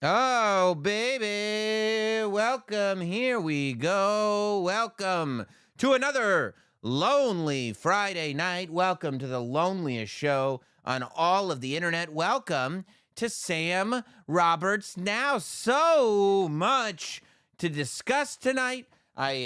Oh, baby, welcome. Here we go. Welcome to another lonely Friday night. Welcome to the loneliest show on all of the internet. Welcome to Sam Roberts Now. So much to discuss tonight. I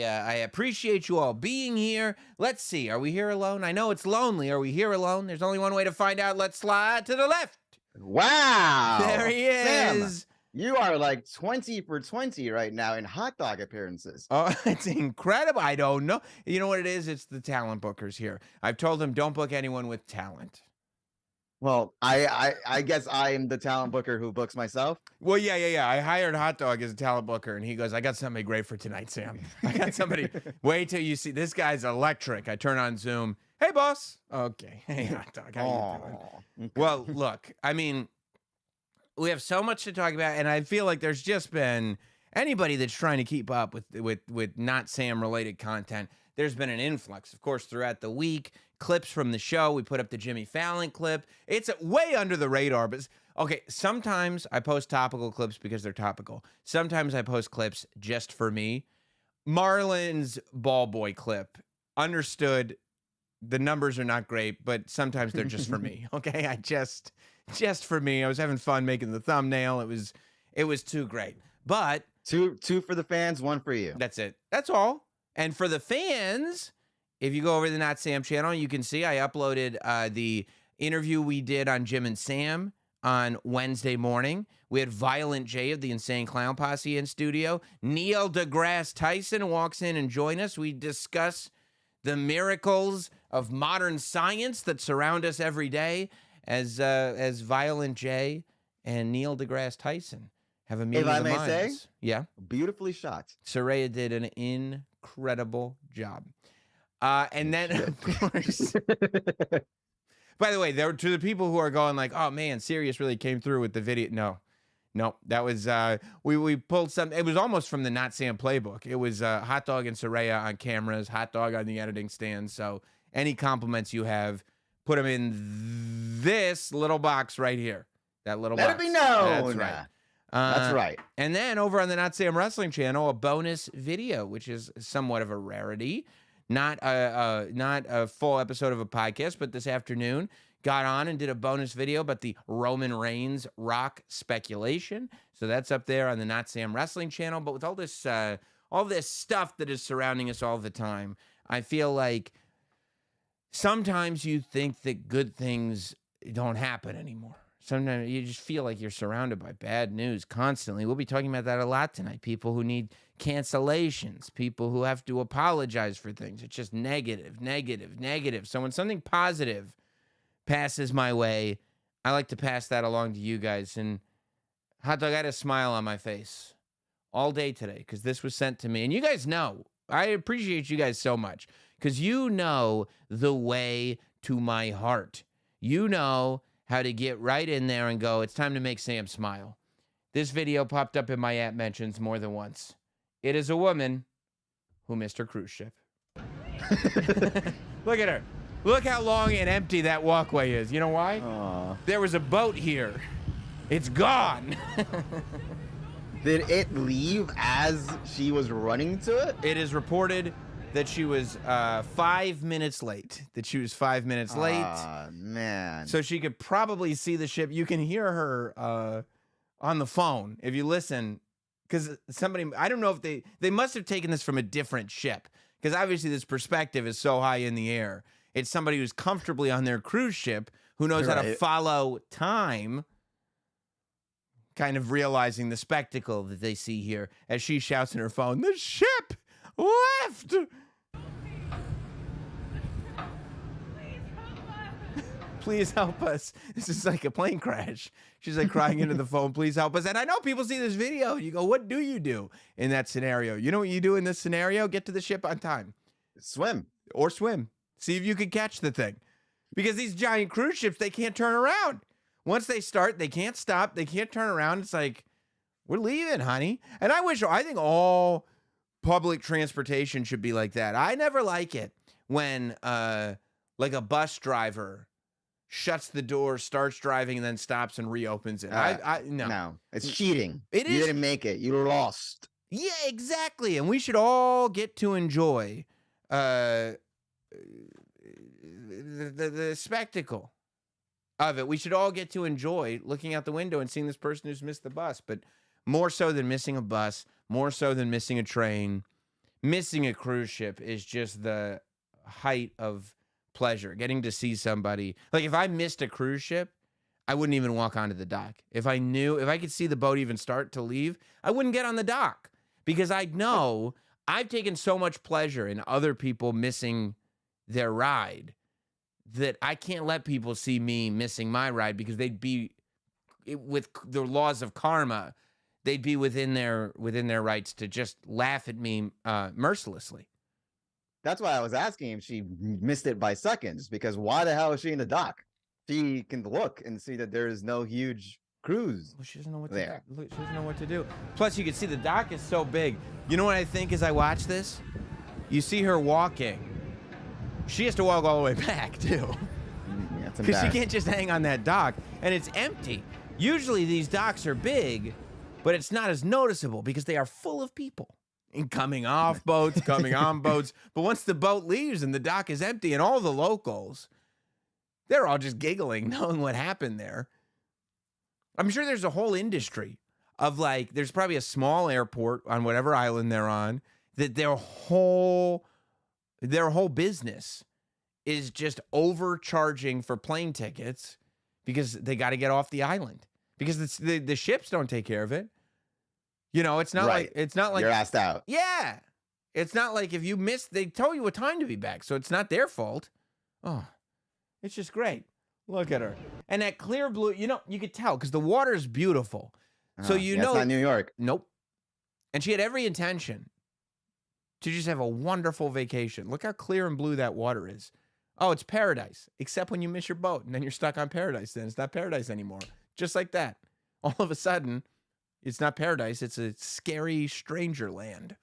appreciate you all being here. Let's see. Are we here alone? I know it's lonely. Are we here alone? There's only one way to find out. Let's slide to the left. Wow. There he is. Sam, you are like 20 for 20 right now in hot dog appearances. Oh, it's incredible. I don't know. You know what it is? It's the talent bookers here. I've told them don't book anyone with talent. Well, I guess I am the talent booker who books myself. Well, yeah. I hired Hot Dog as a talent booker, and he goes, I got somebody great for tonight, Sam. I got somebody. Wait till you see. This guy's electric. I turn on Zoom. Hey, boss. Okay. Hey, Hot Dog. How you doing? Okay. Well, look, I mean, we have so much to talk about, and I feel like there's just been anybody that's trying to keep up with not Sam related content. There's been an influx, of course, throughout the week. Clips from the show. We put up the Jimmy Fallon clip. It's way under the radar, but okay. Sometimes I post topical clips because they're topical. Sometimes I post clips just for me. Marlon's ball boy clip. Understood. The numbers are not great, but sometimes they're just for me. Okay, I just for me. I was having fun making the thumbnail. It was too great. But two for the fans, one for you. That's it. That's all. And for the fans, if you go over to the Not Sam channel, you can see I uploaded the interview we did on Jim and Sam on Wednesday morning. We had Violent J of the Insane Clown Posse in studio. Neil deGrasse Tyson walks in and joins us. We discuss the miracles of modern science that surround us every day as Violent J and Neil deGrasse Tyson have a meeting of the minds. If I may say, yeah, beautifully shot. Soraya did an incredible job. And then, of course, by the way, there to the people who are going like, oh man, Sirius really came through with the video. No, that was, we pulled some, it was almost from the Not Sam playbook. It was Hot Dog and Soraya on cameras, Hot Dog on the editing stand. So any compliments you have, put them in this little box right here. That little box. Let it be known. That's right. That's right. And then over on the Not Sam Wrestling channel, a bonus video, which is somewhat of a rarity. Not a full episode of a podcast, but this afternoon got on and did a bonus video about the Roman Reigns Rock speculation. So that's up there on the Not Sam Wrestling channel. But with all this stuff that is surrounding us all the time, I feel like sometimes you think that good things don't happen anymore. Sometimes you just feel like you're surrounded by bad news constantly. We'll be talking about that a lot tonight. People who need cancellations, people who have to apologize for things. It's just negative. So when something positive passes my way, I like to pass that along to you guys. And Hot Dog, I had a smile on my face all day today because this was sent to me. And you guys know, I appreciate you guys so much because you know the way to my heart. You know how to get right in there and go, it's time to make Sam smile. This video popped up in my app mentions more than once. It is a woman who missed her cruise ship. Look at her. Look how long and empty that walkway is. You know why? Aww. There was a boat here. It's gone. Did it leave as she was running to it? It is reported that she was 5 minutes late. Ah, man. So she could probably see the ship. You can hear her on the phone if you listen. Because somebody, I don't know if they must have taken this from a different ship. Because obviously this perspective is so high in the air. It's somebody who's comfortably on their cruise ship who knows how to follow time. Kind of realizing the spectacle that they see here as she shouts in her phone, the ship left. Please help us. This is like a plane crash. She's like crying into the phone, please help us. And I know people see this video and you go, what do you do in that scenario? You know what you do in this scenario? Get to the ship on time. Swim. Or swim. See if you can catch the thing. Because these giant cruise ships, they can't turn around. Once they start, they can't stop. They can't turn around. It's like, we're leaving, honey. And I think all public transportation should be like that. I never like it when like a bus driver shuts the door, starts driving, and then stops and reopens it. No, it's cheating. It You is. didn't make it. You lost. Yeah, exactly. And we should all get to enjoy the spectacle of it. We should all get to enjoy looking out the window and seeing this person who's missed the bus. But more so than missing a bus, more so than missing a train, missing a cruise ship is just the height of pleasure. Getting to see somebody. Like if I missed a cruise ship, I wouldn't even walk onto the dock. If I could see the boat even start to leave, I wouldn't get on the dock because I know I've taken so much pleasure in other people missing their ride that I can't let people see me missing my ride because they'd be, with the laws of karma, they'd be within their rights to just laugh at me mercilessly. That's why I was asking if she missed it by seconds, because why the hell is she in the dock? She can look and see that there is no huge cruise. Well, she doesn't know what there. She doesn't know what to do. Plus, you can see the dock is so big. You know what I think as I watch this? You see her walking. She has to walk all the way back, too. Because she can't just hang on that dock. And it's empty. Usually these docks are big, but it's not as noticeable because they are full of people. And coming off boats, coming on boats. But once the boat leaves and the dock is empty and all the locals, they're all just giggling, knowing what happened there. I'm sure there's a whole industry of like, there's probably a small airport on whatever island they're on that their whole business is just overcharging for plane tickets because they got to get off the island because the ships don't take care of it. You know, it's not like you're asked out. Yeah. It's not like if you miss, they tell you what time to be back. So it's not their fault. Oh, it's just great. Look at her. And that clear blue, you know, you could tell because the water is beautiful. So you know. It's not New York. Nope. And she had every intention to just have a wonderful vacation. Look how clear and blue that water is. Oh, it's paradise, except when you miss your boat and then you're stuck on paradise. Then it's not paradise anymore. Just like that. All of a sudden, it's not paradise. It's a scary stranger land.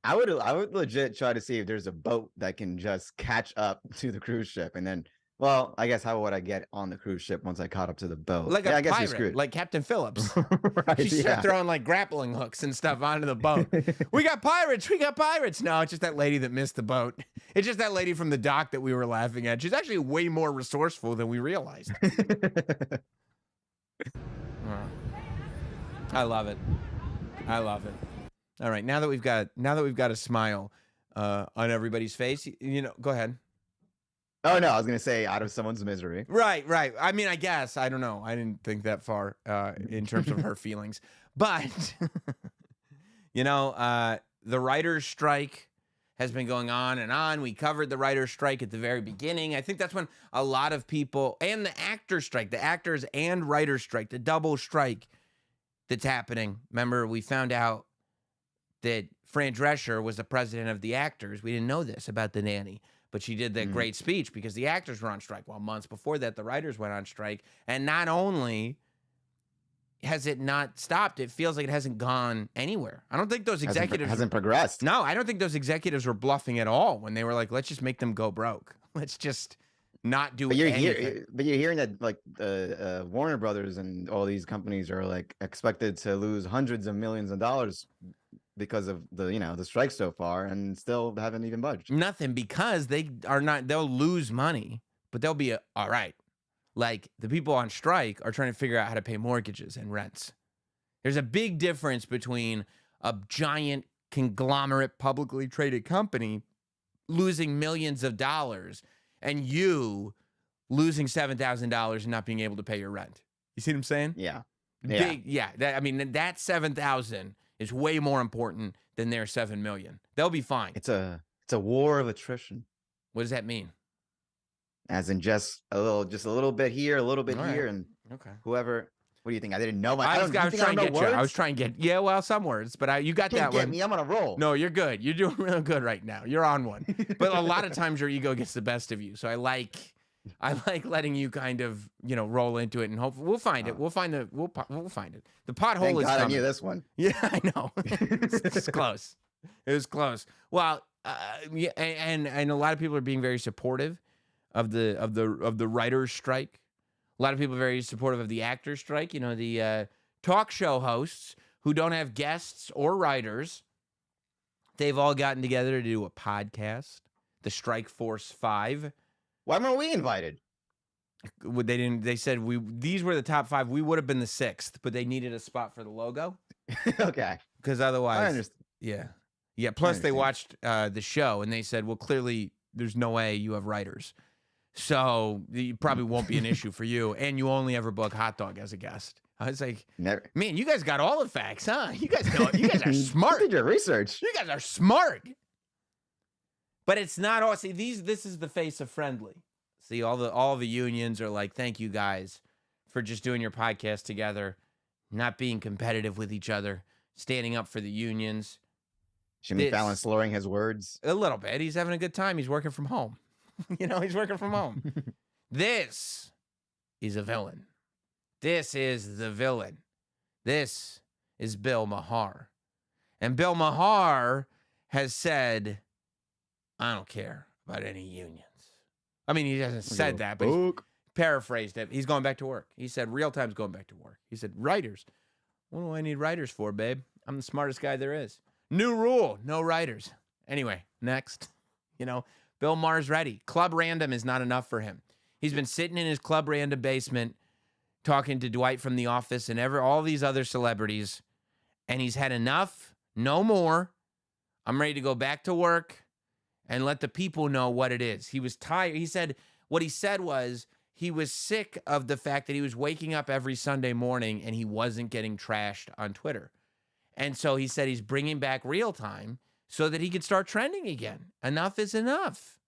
I would legit try to see if there's a boat that can just catch up to the cruise ship. And then, well, I guess how would I get on the cruise ship once I caught up to the boat? Like I a guess you're pirate, screwed. like Captain Phillips. Right, She started throwing like grappling hooks and stuff onto the boat. We got pirates. We got pirates. No, it's just that lady that missed the boat. It's just that lady from the dock that we were laughing at. She's actually way more resourceful than we realized. I love it. I love it. All right, now that we've got a smile on everybody's face, you know, go ahead. Oh no, I was gonna say out of someone's misery. Right. I mean, I guess I don't know. I didn't think that far in terms of her feelings, but you know, the writers' strike has been going on and on. We covered the writers' strike at the very beginning. I think that's when a lot of people, and the actors' strike, the actors and writers' strike, the double strike that's happening. Remember, we found out that Fran Drescher was the president of the actors. We didn't know this about the nanny, but she did that great speech because the actors were on strike. Well, months before that, the writers went on strike. And not only has it not stopped, it feels like it hasn't gone anywhere. I don't think those executives hasn't progressed. No, I don't think those executives were bluffing at all when they were like, let's just make them go broke. Let's just not do anything. But you're hearing that like Warner Brothers and all these companies are like expected to lose hundreds of millions of dollars because of the strike so far, and still haven't even budged. Nothing, because they'll lose money, but they'll be all right. Like the people on strike are trying to figure out how to pay mortgages and rents. There's a big difference between a giant conglomerate publicly traded company losing millions of dollars and you losing $7,000 and not being able to pay your rent. You see what I'm saying? Yeah. I mean, that $7,000 is way more important than their $7 million. They'll be fine. It's a war of attrition. What does that mean? As in just a little bit here, a little bit here, and whoever. What do you think? I didn't know. I was trying to get well, some words, but you got that one. Get me. I'm on a roll. No, you're good. You're doing real good right now. You're on one. But a lot of times your ego gets the best of you. So I like letting you kind of, roll into it, and hopefully we'll find it. We'll find it. We'll find it. The pothole is coming. I knew this one. Yeah, I know. It's close. It was close. Well, and a lot of people are being very supportive of the writers' strike. A lot of people are very supportive of the actors' strike. You know, the talk show hosts who don't have guests or writers, they've all gotten together to do a podcast, the Strike Force 5. Why weren't we invited? They didn't. They said these were the top 5. We would have been the 6th, but they needed a spot for the logo. Okay. Because otherwise, I understand. Yeah. Plus, they watched the show and they said, "Well, clearly, there's no way you have writers, so it probably won't be an issue for you, and you only ever book Hot Dog as a guest." I was like, Never. "Man, you guys got all the facts, huh? You guys know. You guys are smart. You did your research. You guys are smart." But it's not all. See, this is the face of friendly. See, all the unions are like, "Thank you guys for just doing your podcast together, not being competitive with each other, standing up for the unions." Jimmy Fallon slurring his words. A little bit. He's having a good time. He's working from home. He's working from home. This is a villain. This is the villain. This is Bill Maher. And Bill Maher has said, "I don't care about any unions." I mean, he hasn't said that, but he's paraphrased it. He's going back to work. He said, real time's going back to work. He said, writers. What do I need writers for, babe? I'm the smartest guy there is. New rule, no writers. Anyway, next. Bill Maher's ready. Club Random is not enough for him. He's been sitting in his Club Random basement talking to Dwight from The Office and all these other celebrities, and he's had enough. No more. I'm ready to go back to work and let the people know what it is. He was tired. What he said was he was sick of the fact that he was waking up every Sunday morning and he wasn't getting trashed on Twitter. And so he said he's bringing back real time so that he could start trending again. Enough is enough.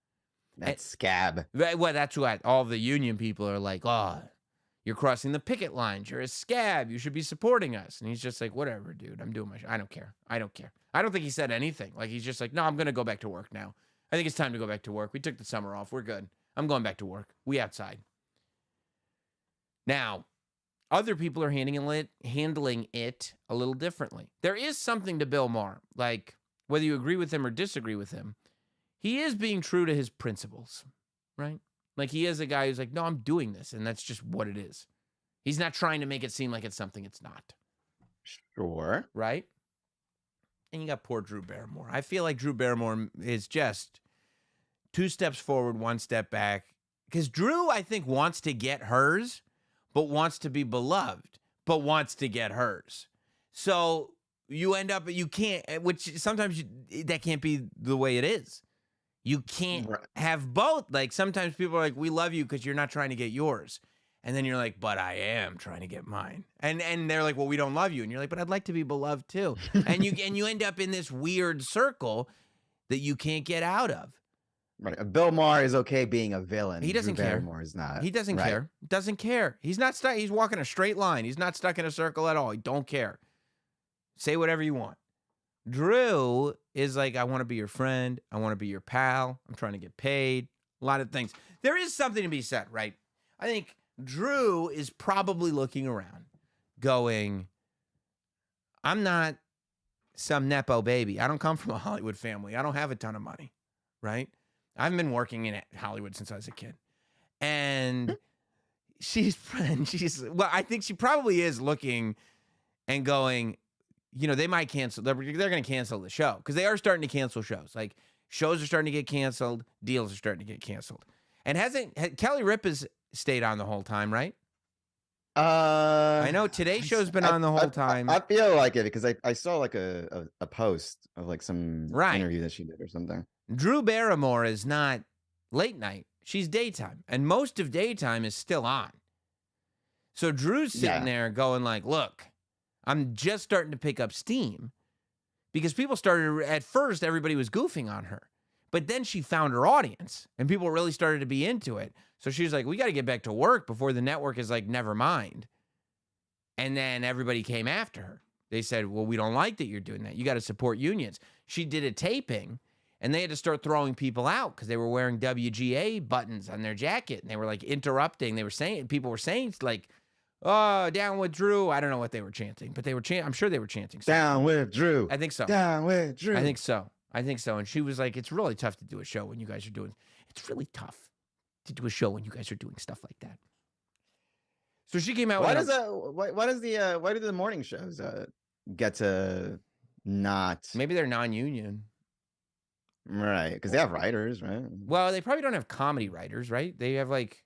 That's scab. Well, that's what all the union people are like, "Oh, you're crossing the picket lines. You're a scab. You should be supporting us." And he's just like, "Whatever, dude. I'm doing my I don't care. I don't care." I don't think he said anything. Like, he's just like, "No, I'm going to go back to work now. I think it's time to go back to work. We took the summer off. We're good. I'm going back to work. We outside." Now, other people are handling it a little differently. There is something to Bill Maher. Like, whether you agree with him or disagree with him, he is being true to his principles, right? Like, he is a guy who's like, "No, I'm doing this," and that's just what it is. He's not trying to make it seem like it's something it's not. Sure. Right? And you got poor Drew Barrymore. I feel like Drew Barrymore is just 2 steps forward, 1 step back. Because Drew, I think, wants to get hers, but wants to be beloved, but wants to get hers. So you end up, you can't, which sometimes that can't be the way it is. You can't have both. Like, sometimes people are like, "We love you because you're not trying to get yours." And then you're like, "But I am trying to get mine." And they're like, "Well, we don't love you." And you're like, "But I'd like to be beloved too." and you end up in this weird circle that you can't get out of. Right. Bill Maher is okay being a villain. He doesn't Drew care. Barrymore is not. He doesn't care. Doesn't care. He's not stuck. He's walking a straight line. He's not stuck in a circle at all. He don't care. Say whatever you want. Drew is like, "I want to be your friend. I want to be your pal. I'm trying to get paid." A lot of things. There is something to be said, right? I think Drew is probably looking around going, "I'm not some Nepo baby. I don't come from a Hollywood family. I don't have a ton of money, right? I've been working in Hollywood since I was a kid." And well, I think she probably is looking and going, they might cancel. They're going to cancel the show because they are starting to cancel shows. Like, shows are starting to get canceled. Deals are starting to get canceled. And Kelly Ripa has stayed on the whole time, right? I know Today's Show's been on the whole time. I feel like it because I saw like a post of like some interview that she did or something. Drew Barrymore is not late night. She's daytime. And most of daytime is still on. So Drew's sitting there going like, "Look, I'm just starting to pick up steam." Because people started, at first, everybody was goofing on her. But then she found her audience, and people really started to be into it. So she was like, "We got to get back to work before the network is like, never mind." And then everybody came after her. They said, "Well, we don't like that you're doing that. You got to support unions." She did a taping, and they had to start throwing people out because they were wearing WGA buttons on their jacket, and they were like interrupting. People were saying like, "Oh, down with Drew." I don't know what they were chanting, but they were I'm sure they were chanting something. "Down with Drew." I think so. "Down with Drew." I think so. And she was like, "It's really tough to do a show when you guys are doing. It's really tough. to do a show when you guys are doing stuff like that. So she came out. Why do the morning shows get to not? Maybe they're non-union. Right, because they have writers, right? Well, they probably don't have comedy writers, right? They have like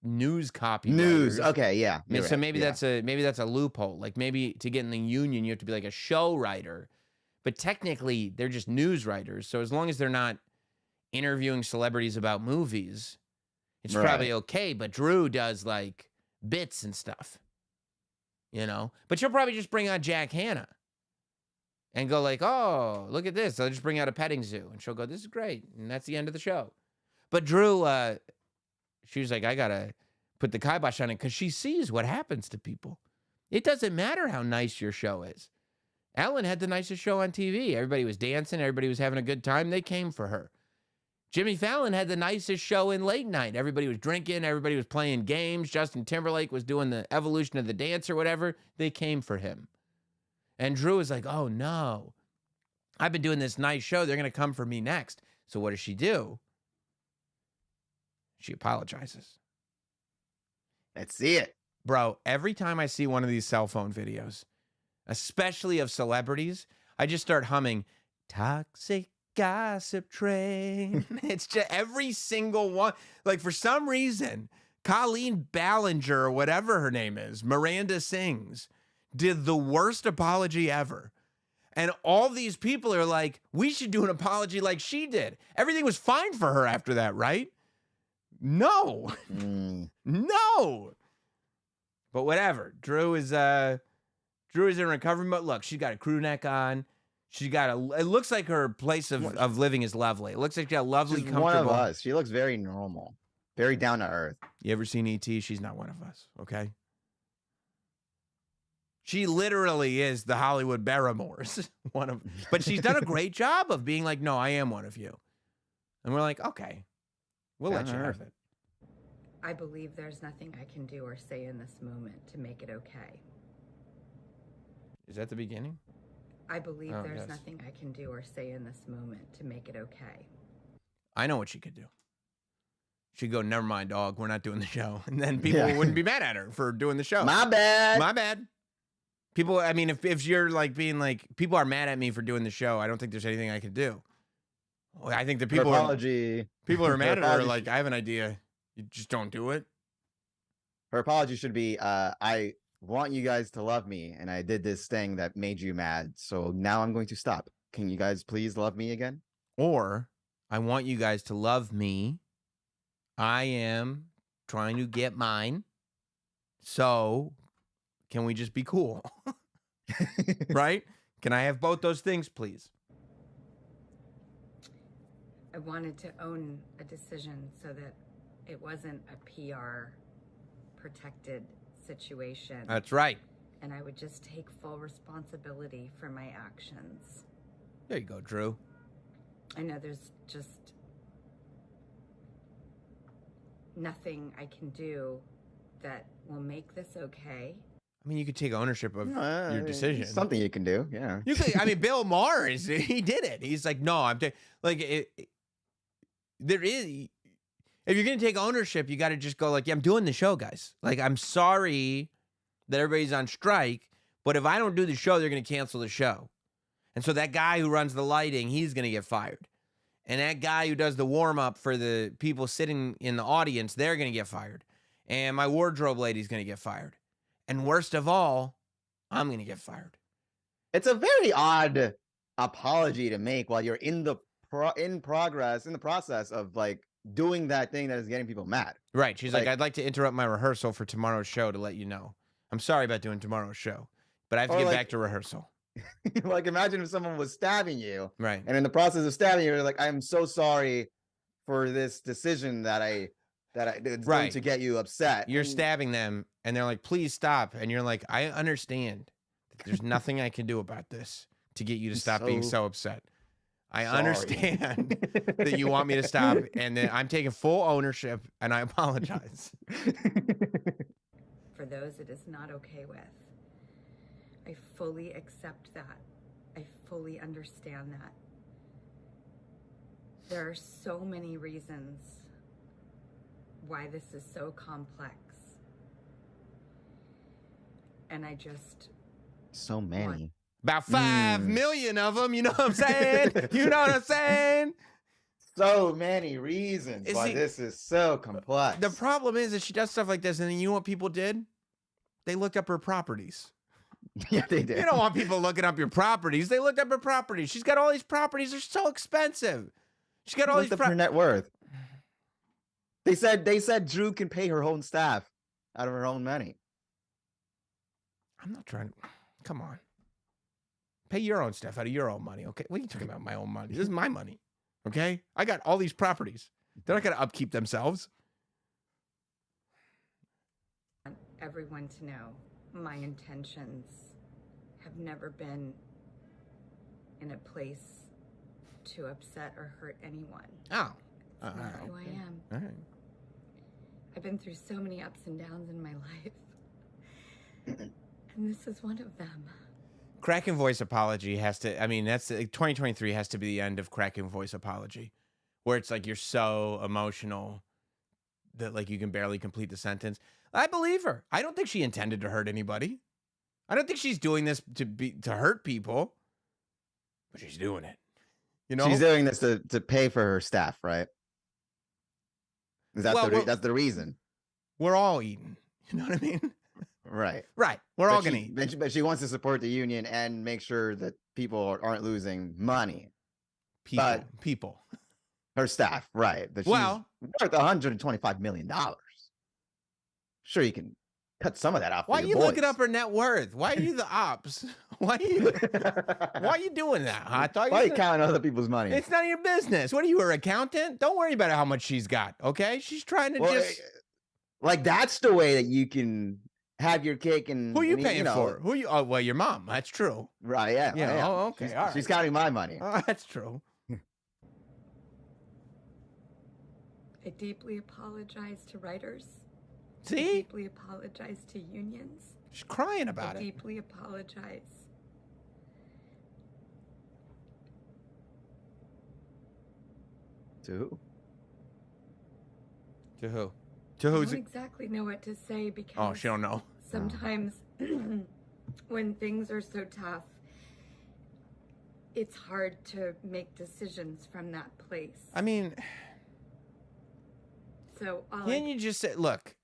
news copy. News. writers. Okay, yeah. So maybe that's a loophole. Like maybe to get in the union, you have to be like a show writer, but technically they're just news writers. So as long as they're not interviewing celebrities about movies, it's probably okay. But Drew does like bits and stuff, you know. But she'll probably just bring out Jack Hanna and go like, "Oh, look at this!" I'll just bring out a petting zoo, and she'll go, "This is great," and that's the end of the show. But Drew, she was like, "I gotta put the kibosh on it," because she sees what happens to people. It doesn't matter how nice your show is. Ellen had the nicest show on TV. Everybody was dancing. Everybody was having a good time. They came for her. Jimmy Fallon had the nicest show in late night. Everybody was drinking. Everybody was playing games. Justin Timberlake was doing the evolution of the dance or whatever. They came for him. And Drew was like, oh, no. I've been doing this nice show. They're going to come for me next. So what does she do? She apologizes. Let's see it. Bro, every time I see one of these cell phone videos, especially of celebrities, I just start humming, Toxic Gossip Train. It's just every single one. Like, for some reason, Colleen Ballinger, or whatever her name is, Miranda Sings, did the worst apology ever. And all these people are like, we should do an apology like she did. Everything was fine for her after that, right? No. No. But whatever. Drew is in recovery mode. Look, she's got a crew neck on. She got it looks like her place of living is lovely. It looks like she got lovely, She's comfortable. one of us. She looks very normal. Very down to earth. You ever seen E.T.? She's not one of us, okay? She literally is the Hollywood Barrymores. But she's done a great job of being like, no, I am one of you. And we're like, okay, we'll let you have it. I believe there's nothing I can do or say in this moment to make it okay. Is that the beginning? I believe there's nothing I can do or say in this moment to make it okay. I know what she could do. She'd go, never mind, dog, we're not doing the show. And then people wouldn't be mad at her for doing the show. My bad. My bad. People, I mean, if you're like being like, people are mad at me for doing the show, I don't think there's anything I can do. I think the people who are mad at her are like, I have an idea. You just don't do it. Her apology should be, I want you guys to love me, and I did this thing that made you mad, so now I'm going to stop. Can you guys please love me again? Or, I want you guys to love me. I am trying to get mine. So, can we just be cool? Right? Can I have both those things, please? I wanted to own a decision so that it wasn't a PR protected situation. That's right. And I would just take full responsibility for my actions. There you go, Drew. I know there's just nothing I can do that will make this okay. I mean, you could take ownership of your decision. Something you can do, yeah. You could. I mean, Bill Maher he did it. He's like, no, there is. If you're gonna take ownership, you got to just go like, yeah, I'm doing the show, guys. Like, I'm sorry that everybody's on strike, but if I don't do the show, they're gonna cancel the show. And so that guy who runs the lighting, he's gonna get fired. And that guy who does the warm up for the people sitting in the audience, they're gonna get fired. And my wardrobe lady's gonna get fired. And worst of all, I'm gonna get fired. It's a very odd apology to make while you're in the process of like doing that thing that is getting people mad. Right. She's like, I'd like to interrupt my rehearsal for tomorrow's show to let you know. I'm sorry about doing tomorrow's show, but I have to get back to rehearsal. Like, imagine if someone was stabbing you. Right. And in the process of stabbing you, you're like, I'm so sorry for this decision that it's going to get you upset. You're stabbing them, and they're like, please stop. And you're like, I understand that there's nothing I can do about this to get you to stop being so upset. I understand that you want me to stop, and then I'm taking full ownership, and I apologize. For those it is not okay with, I fully accept that. I fully understand that. There are so many reasons why this is so complex. And I just... So many. About 5 million of them, you know what I'm saying? You know what I'm saying? So many reasons why this is so complex. The problem is that she does stuff like this, and then you know what people did? They looked up her properties. Yeah, they did. You don't want people looking up your properties. They looked up her properties. She's got all these properties. They're so expensive. She's got all these her net worth. They said Drew can pay her own staff out of her own money. I'm not trying to... Come on. Pay your own stuff out of your own money, okay? What are you talking about, my own money? This is my money, okay? I got all these properties. They're not going to upkeep themselves. I want everyone to know my intentions have never been in a place to upset or hurt anyone. Oh. It's not who I am. All right. I've been through so many ups and downs in my life. And this is one of them. Cracking voice apology has to, I mean, that's 2023 has to be the end of cracking voice apology, where it's like you're so emotional that like you can barely complete the sentence. I believe her. I don't think she intended to hurt anybody. I don't think she's doing this to hurt people, but she's doing it. You know, she's doing this to pay for her staff, right? That's the reason. We're all eating. You know what I mean? Right. Right. We're all going to eat. But she wants to support the union and make sure that people aren't losing money. People. Her staff, right. That she's worth $125 million. Sure, you can cut some of that off. Why are you looking up her net worth? Why are you the ops? Why are you doing that? Huh? Why are you counting other people's money? It's none of your business. What are you, her accountant? Don't worry about how much she's got, okay? She's trying to just... Like, that's the way that you can... have your cake and who are you paying for? Who you? Oh, well, your mom. That's true. Right? Yeah. Yeah. Oh, okay. She's counting my money. Oh, that's true. I deeply apologize to writers. See? I deeply apologize to unions. She's crying about it. I deeply apologize. To who? To who? To who's? I don't exactly know what to say because... Oh, she don't know. Sometimes when things are so tough, it's hard to make decisions from that place. I mean... So can you just say, look,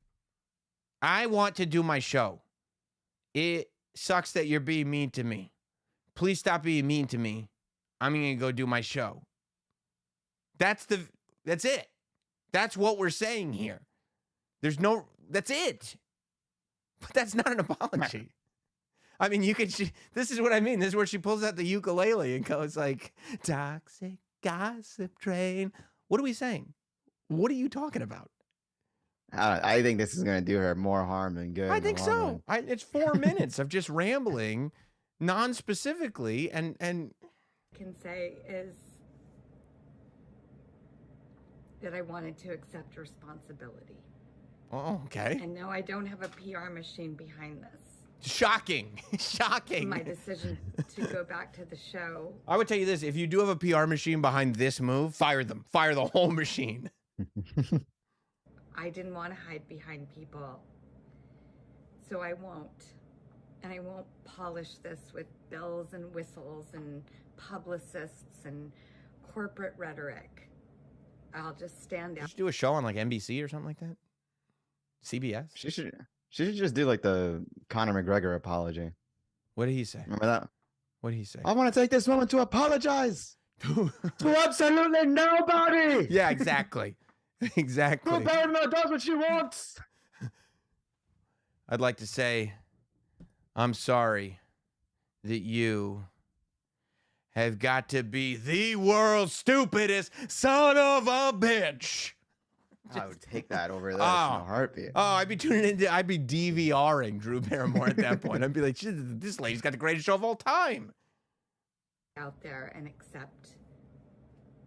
I want to do my show. It sucks that you're being mean to me. Please stop being mean to me. I'm going to go do my show. That's it. That's what we're saying here. That's it. But that's not an apology. I mean, this is what I mean. This is where she pulls out the ukulele and goes like, toxic gossip train. What are we saying? What are you talking about? I think this is going to do her more harm than good. I think so. It's 4 minutes of just rambling non-specifically and can say is that I wanted to accept responsibility. Oh, okay. And no, I don't have a PR machine behind this. Shocking. Shocking. My decision to go back to the show. I would tell you this. If you do have a PR machine behind this move, fire them. Fire the whole machine. I didn't want to hide behind people. So I won't. And I won't polish this with bells and whistles and publicists and corporate rhetoric. I'll just stand out. Should do a show on like NBC or something like that? CBS? She should just do like the Conor McGregor apology. What did he say? Remember that? What did he say? I want to take this moment to apologize to absolutely nobody. Yeah, exactly. Exactly. Drew Barrymore does what she wants. I'd like to say, I'm sorry that you have got to be the world's stupidest son of a bitch. I would take that over this in a heartbeat. Oh, I'd be DVRing Drew Barrymore at that point. I'd be like, this lady's got the greatest show of all time. Out there and accept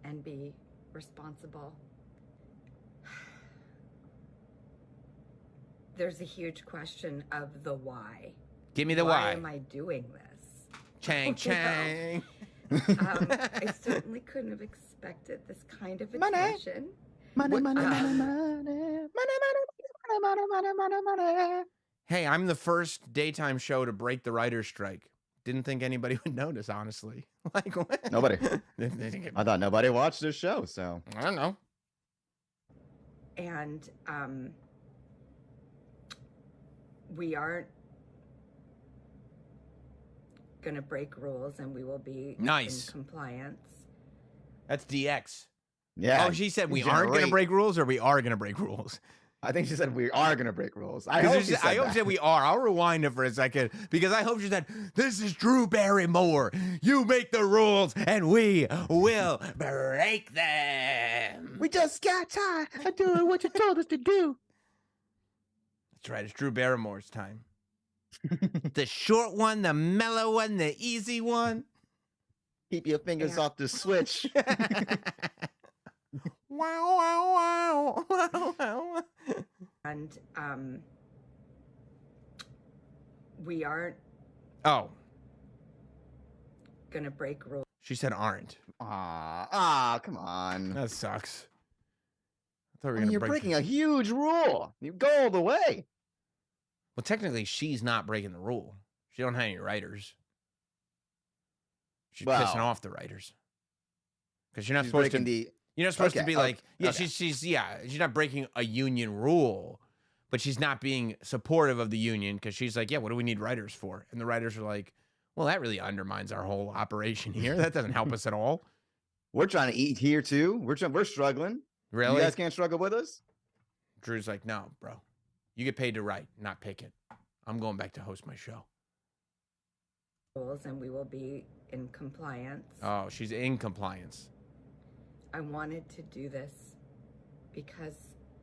and be responsible. There's a huge question of the why. Give me the why. why. Am I doing this? Chang, chang. I certainly couldn't have expected this kind of attention. Money, What- money, money, money, money, money, money, money, money. Hey, I'm the first daytime show to break the writer's strike. Didn't think anybody would notice, honestly. Like what? Nobody. They didn't get- I thought nobody watched this show, so I don't know. And we aren't going to break rules, and we will be Nice. in compliance. That's DX. yeah. Oh, she said we aren't going to Great. break rules, or we are going to break rules. I think she said we are gonna break rules. I 'Cause hope there's- she said I hope that. she said we are. I'll rewind it for a second because I hope she said, "This is Drew Barrymore. You make the rules, and we will break them." We just got tired of doing what you told us to do. That's right. It's Drew Barrymore's time. The short one, the mellow one, the easy one. Keep your fingers Yeah. off the switch. Wow, wow, wow, wow, wow. And we aren't Oh, going to break rules. she said aren't. Come on. That sucks. I thought we were I mean, gonna you're break. breaking a huge rule. You go all the way. Well, technically, she's not breaking the rule. She don't have any writers. She's pissing Well, off the writers because you're not She's supposed to. breaking the. You're not supposed to Okay, be okay, like, yeah, okay. she's not breaking a union rule, but she's not being supportive of the union because she's like, yeah, what do we need writers for? And the writers are like, well, that really undermines our whole operation here. That doesn't help us at all. We're trying to eat here too. We're struggling. Really? You guys can't struggle with us. Drew's like, no, bro, you get paid to write, not pick it. I'm going back to host my show. Rules, and we will be in compliance. Oh, she's in compliance. I wanted to do this because,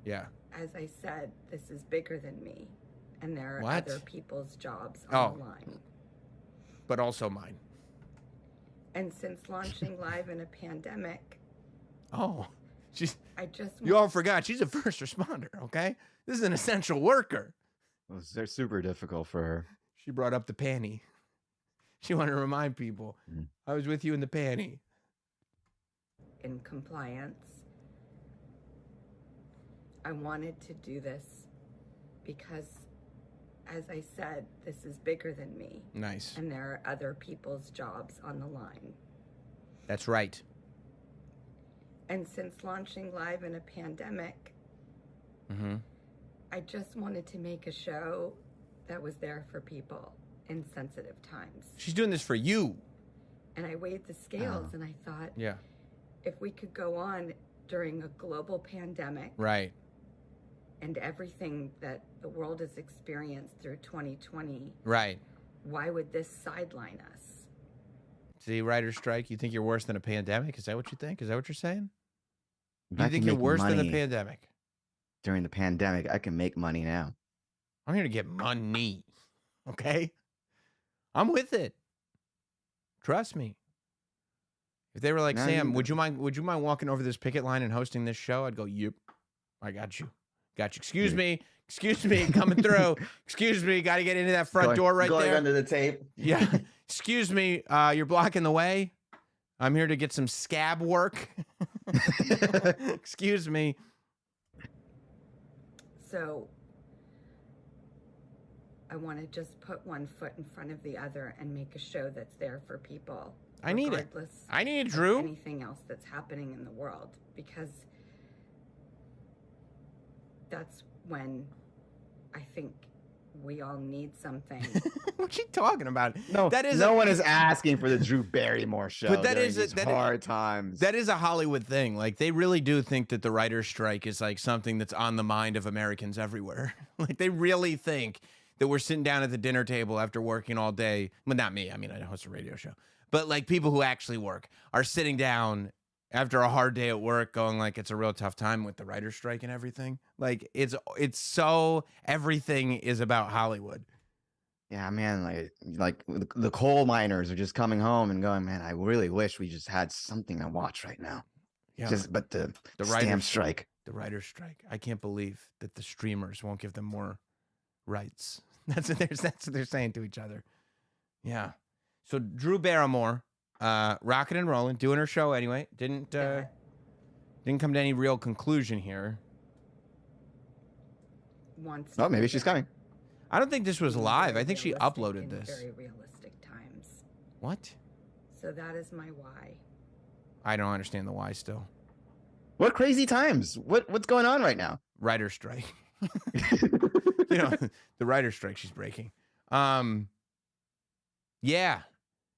Yeah. as I said, this is bigger than me, and there are What? other people's jobs on the line. But also mine. And since launching live in a pandemic, Oh, she's. I just You all forgot she's a first responder. Okay, this is an essential worker. They're super difficult for her. She brought up the panty. She wanted to remind people, Mm. I was with you in the panty. in compliance. I wanted to do this because, as I said, this is bigger than me, Nice. and there are other people's jobs on the line. That's right. And since launching live in a pandemic, Mm-hmm. I just wanted to make a show that was there for people in sensitive times. She's doing this for you. And I weighed the scales and I thought, Yeah. if we could go on during a global pandemic Right. and everything that the world has experienced through 2020, Right. why would this sideline us? See, writer's strike. You think you're worse than a pandemic? Is that what you think? Is that what you're saying? If You I think can you're make worse than a money pandemic? during the pandemic? I can make money now. I'm here to get money. Okay? I'm with it. Trust me. If they were like, Now Sam, you- would you mind walking over this picket line and hosting this show? I'd go, yep. I got you. Got you. Excuse me, coming through. Excuse me, got to get into that front door right going there. under the tape. Yeah. Excuse me, you're blocking the way. I'm here to get some scab work. Excuse me. So I want to just put one foot in front of the other and make a show that's there for people. I need it. regardless I need it, of Drew. anything else that's happening in the world, because that's when I think we all need something. What you talking about? No, That is no one is asking for the Drew Barrymore show. But that during is these hard times. That is a Hollywood thing. Like, they really do think that the writer's strike is like something that's on the mind of Americans everywhere. Like, they really think that we're sitting down at the dinner table after working all day. Well, not me. I mean, I host a radio show. But like, people who actually work are sitting down after a hard day at work going like, it's a real tough time with the writer's strike and everything. Like, it's so, everything is about Hollywood. Yeah, man, like the coal miners are just coming home and going, man, I really wish we just had something to watch right now. Yeah. But the writer's stamp strike. The writer's strike. I can't believe that the streamers won't give them more rights. That's what they're saying to each other. Yeah. So Drew Barrymore, rocking and rolling, doing her show anyway. Didn't Didn't come to any real conclusion here. Wants Oh, to maybe be she's there. coming. I don't think this was Being live. very I think she realistic uploaded in this. Very realistic times. What? So that is my why. I don't understand the why still. What crazy times? What's going on right now? Writer strike. You know, the writer strike she's breaking. Yeah.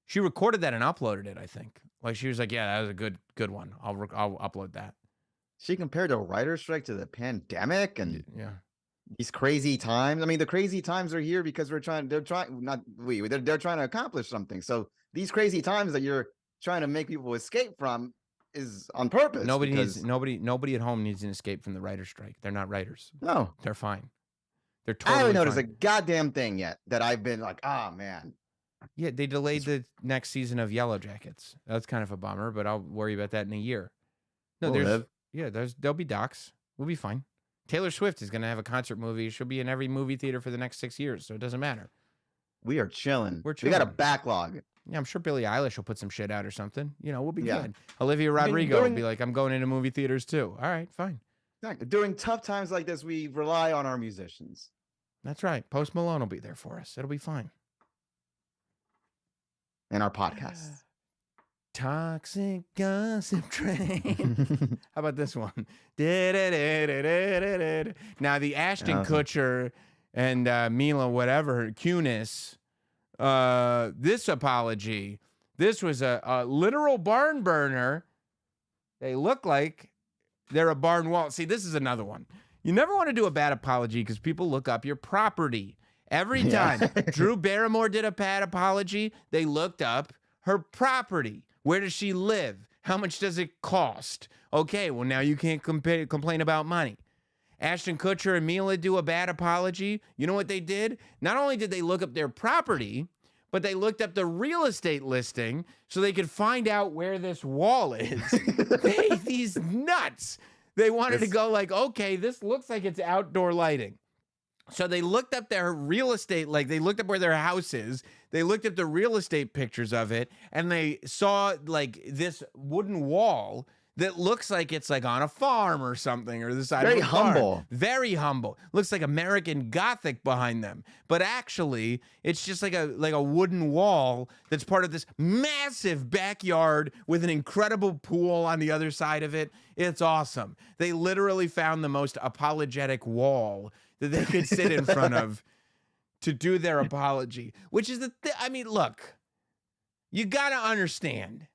She recorded that and uploaded it, I think. Like she was like, yeah, that was a good one. I'll upload that. She compared a writer's strike to the pandemic and Yeah. these crazy times. I mean, the crazy times are here because they're trying to accomplish something. So these crazy times that you're trying to make people escape from is on purpose. Nobody at home needs an escape from the writer's strike. They're not writers. No. They're fine. They're I totally haven't noticed a fine. goddamn thing yet that I've been like, oh man. Yeah, they delayed the next season of Yellow Jackets. That's kind of a bummer, but I'll worry about that in a year. No, We'll live. there'll be docs. We'll be fine. Taylor Swift is going to have a concert movie. She'll be in every movie theater for the next 6 years, so it doesn't matter. We are chilling. We're We got a chilling. backlog. Yeah, I'm sure Billie Eilish will put some shit out or something. You know, we'll be Yeah. good. Olivia I mean, Rodrigo will during- be like, I'm going into movie theaters too. All right, fine. During tough times like this, we rely on our musicians. That's right. Post Malone will be there for us. It'll be fine. And our podcasts. Toxic gossip train. How about this one? Now the Ashton Awesome. Kutcher and Mila, whatever, Kunis, this apology, this was a literal barn burner. They look like they're a barn wall. See, this is another one. You never want to do a bad apology because people look up your property. Every time Drew Barrymore did a bad apology, they looked up her property. Where does she live? How much does it cost? Okay, well, now you can't complain about money. Ashton Kutcher and Mila do a bad apology. You know what they did? Not only did they look up their property, but they looked up the real estate listing so they could find out where this wall is. These nuts. They wanted to go like, okay, this looks like it's outdoor lighting. So they looked up their real estate, like they looked up where their house is. They looked up the real estate pictures of it, and they saw like this wooden wall that looks like it's like on a farm or something, or the side Very of a barn. humble. Very humble. Looks like American Gothic behind them, but actually it's just like a wooden wall that's part of this massive backyard with an incredible pool on the other side of it. It's awesome. They literally found the most apologetic wall that they could sit in front of to do their apology, which is I mean, look, you got to understand.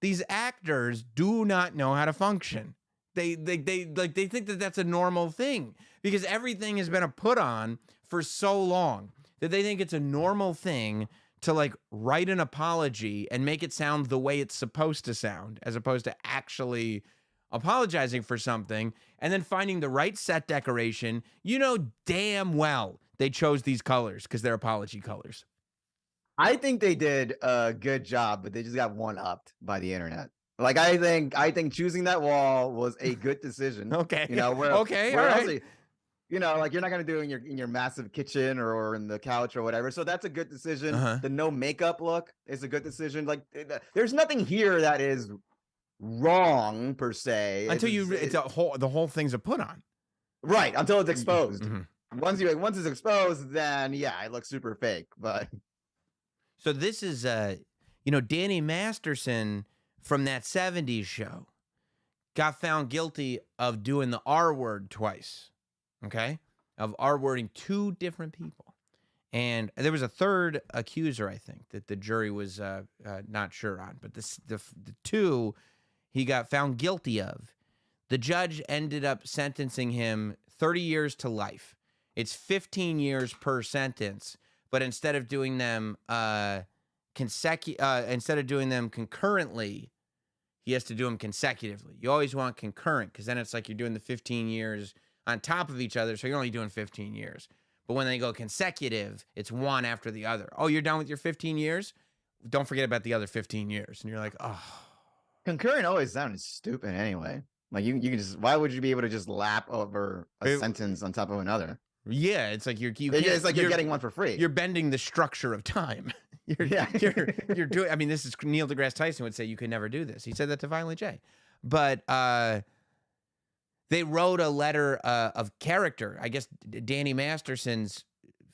These actors do not know how to function. They think that that's a normal thing because everything has been a put on for so long that they think it's a normal thing to like write an apology and make it sound the way it's supposed to sound, as opposed to actually apologizing for something and then finding the right set decoration. You know damn well they chose these colors because they're apology colors. I think they did a good job, but they just got one-upped by the internet. Like I think choosing that wall was a good decision. Okay. You know, where all else right. you know, like you're not gonna do it in your massive kitchen or in the couch or whatever. So that's a good decision. Uh-huh. The no makeup look is a good decision. Like there's nothing here that is wrong per se. Until the whole thing's a put on. Right, until it's exposed. Mhm. Once it's exposed, then yeah, it looks super fake. But So this is Danny Masterson from that 70s show got found guilty of doing the R word twice. Okay? Of R wording two different people. And there was a third accuser, I think, that the jury was not sure on. But the two he got found guilty of. The judge ended up sentencing him 30 years to life. It's 15 years per sentence, but instead of doing them concurrently, he has to do them consecutively. You always want concurrent because then it's like you're doing the 15 years on top of each other, so you're only doing 15 years. But when they go consecutive, it's one after the other. Oh, you're done with your 15 years? Don't forget about the other 15 years. And you're like, oh. concurrent always sounded stupid anyway. Like you can just, why would you be able to just lap over a sentence on top of another? Yeah, it's like you're getting one for free. You're bending the structure of time. You're doing. I mean, this is Neil deGrasse Tyson would say you could never do this. He said that to Violent J. But They wrote a letter of character. I guess Danny Masterson's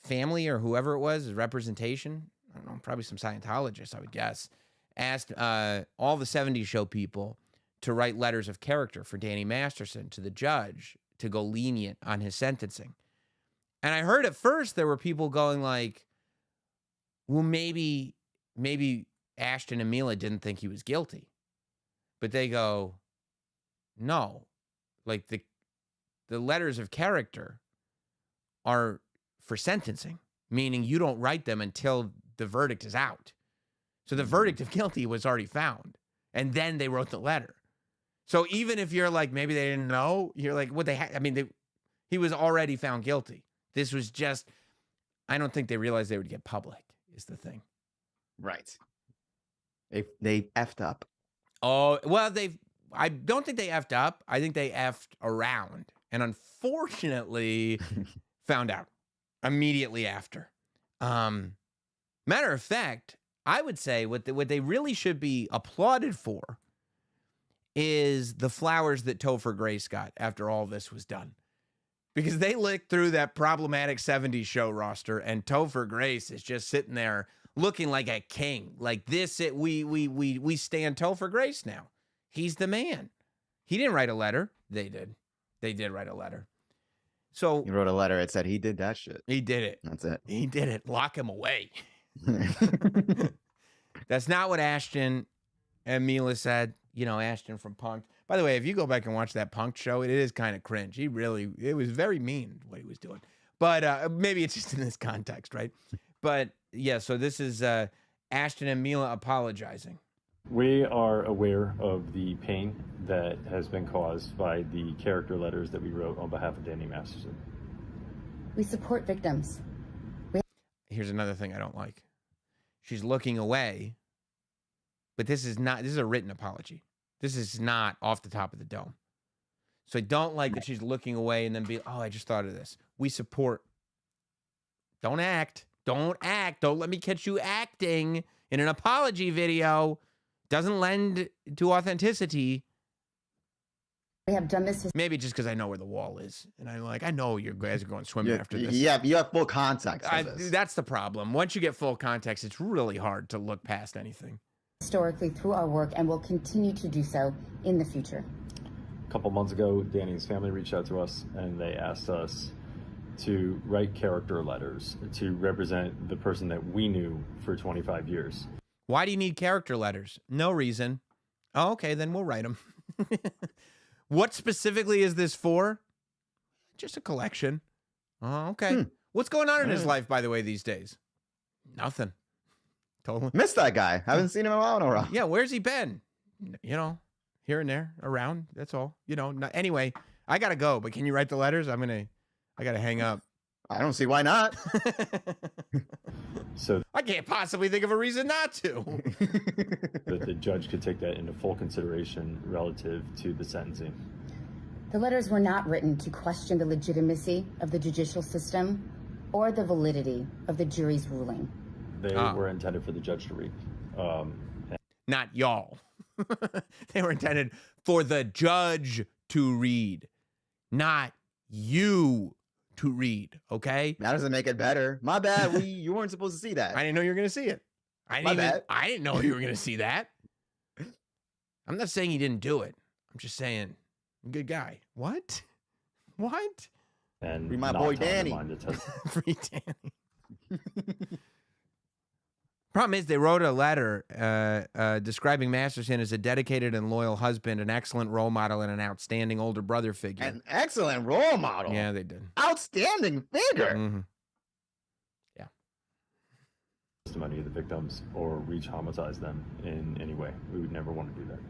family or whoever it was, his representation, I don't know, probably some Scientologists, I would guess, asked all the 70s show people to write letters of character for Danny Masterson to the judge to go lenient on his sentencing. And I heard at first there were people going like, well, maybe Ashton and Mila didn't think he was guilty. But they go, no, like the letters of character are for sentencing, meaning you don't write them until the verdict is out. So the verdict of guilty was already found, and then they wrote the letter. So even if you're like, maybe they didn't know, you're like, what they had, I mean, he was already found guilty. This was just, I don't think they realized they would get public is the thing. Right. They effed up. Oh, well, I don't think they effed up. I think they effed around, and unfortunately found out immediately after. Matter of fact, I would say what they really should be applauded for is the flowers that Topher Grace got after all this was done. Because they looked through that problematic 70s show roster, and Topher Grace is just sitting there looking like a king. Like this, we stand Topher Grace now. He's the man. He didn't write a letter. They did. They did write a letter. So He wrote a letter. It said he did that shit. he did it. That's it. He did it. Lock him away. That's not what Ashton and Mila said. You know, Ashton from Punk'd. By the way, if you go back and watch that Punk'd show, it is kind of cringe. It was very mean what he was doing. But maybe it's just in this context, right? But yeah, so this is Ashton and Mila apologizing. We are aware of the pain that has been caused by the character letters that we wrote on behalf of Danny Masterson. We support victims. Here's another thing I don't like. She's looking away, but this is a written apology. This is not off the top of the dome. So I don't like that she's looking away and then I just thought of this. We support. Don't act. Don't act. Don't let me catch you acting in an apology video. Doesn't lend to authenticity. We have done this. Maybe just because I know where the wall is. And I'm like, I know you guys are going swimming after this. Yeah, you have full context of this. That's the problem. Once you get full context, it's really hard to look past anything. Historically through our work and will continue to do so in the future. A couple months ago, Danny's family reached out to us and they asked us to write character letters to represent the person that we knew for 25 years. Why do you need character letters? No reason. Oh, okay, then we'll write them. What specifically is this for? Just a collection. Oh, okay. What's going on in his life, by the way, these days? Nothing. Totally. Missed that guy. Haven't seen him in a while. Yeah, where's he been? You know, here and there, around. That's all. You know. Anyway, I gotta go. But can you write the letters? I gotta hang up. I don't see why not. So I can't possibly think of a reason not to. that the judge could take that into full consideration relative to the sentencing. The letters were not written to question the legitimacy of the judicial system or the validity of the jury's ruling. They were intended for the judge to read. Not y'all. They were intended for the judge to read, not you to read, okay? That doesn't make it better. My bad. You weren't supposed to see that. I didn't know you were going to see it. I didn't know you were going to see that. I'm not saying he didn't do it. I'm just saying, good guy. What? And Free my boy Danny. Free Danny. Problem is, they wrote a letter describing Masterson as a dedicated and loyal husband, an excellent role model, and an outstanding older brother figure. An excellent role model. Yeah, they did. Outstanding figure. Mm-hmm. Yeah. Testimony of the victims or reach homicize them in any way. We would never want to do that.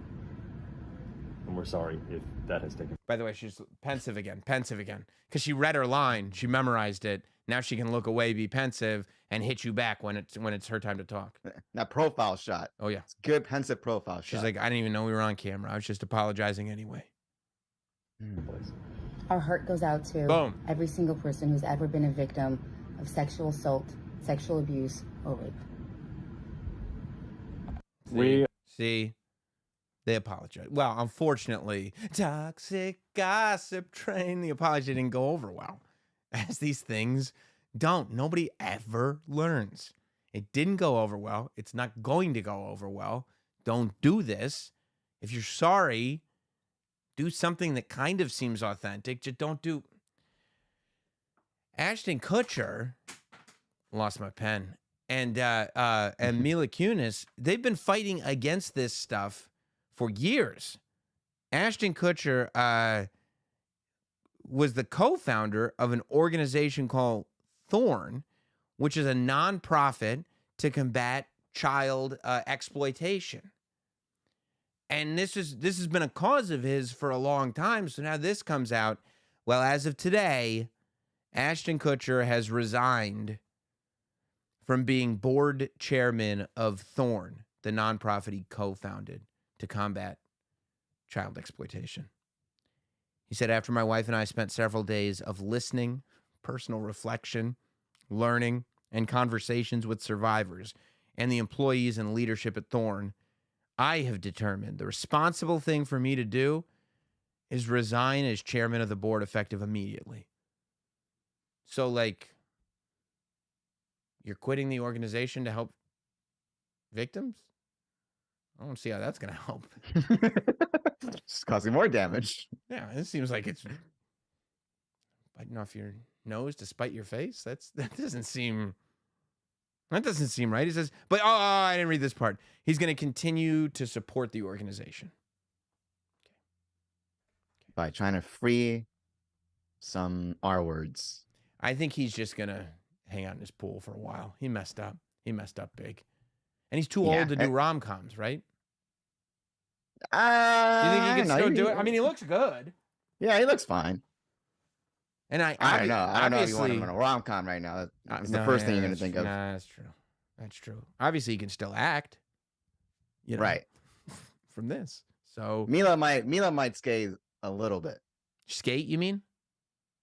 And we're sorry if that has taken. By the way, she's pensive again. Because she read her line, she memorized it. Now she can look away, be pensive, and hit you back when it's her time to talk. That profile shot. Oh, yeah. It's good, pensive profile shot. She's like, I didn't even know we were on camera. I was just apologizing anyway. Our heart goes out to every single person who's ever been a victim of sexual assault, sexual abuse, or rape. See? They apologized. Well, unfortunately, toxic gossip train. The apology didn't go over well, as these things don't. Nobody ever learns. It didn't go over well. It's not going to go over well. Don't do this. If you're sorry, do something that kind of seems authentic. Just don't do. Ashton Kutcher, lost my pen, and Mila Kunis, they've been fighting against this stuff for years. Ashton Kutcher was the co-founder of an organization called Thorn, which is a nonprofit to combat child exploitation. And this has been a cause of his for a long time. So now this comes out. Well, as of today, Ashton Kutcher has resigned from being board chairman of Thorn, the nonprofit he co-founded to combat child exploitation. He said, after my wife and I spent several days of listening, personal reflection, learning, and conversations with survivors and the employees and leadership at Thorn, I have determined the responsible thing for me to do is resign as chairman of the board effective immediately. So, like, you're quitting the organization to help victims? I don't see how that's going to help. Just causing more damage. Yeah, it seems like it's biting off your nose to spite your face. That doesn't seem right. He says, but I didn't read this part. He's going to continue to support the organization By trying to free some R words. I think he's just going to hang out in his pool for a while. He messed up. He messed up big. And he's too old to do rom-coms, right? Do you think he can still do it? I mean, he looks good. Yeah, he looks fine. And I don't know. I don't know if you want him in a rom-com right now. That's the first thing you're going to think of. Nah, that's true. That's true. Obviously, he can still act. You know, right. From this. So Mila might skate a little bit. Skate, you mean?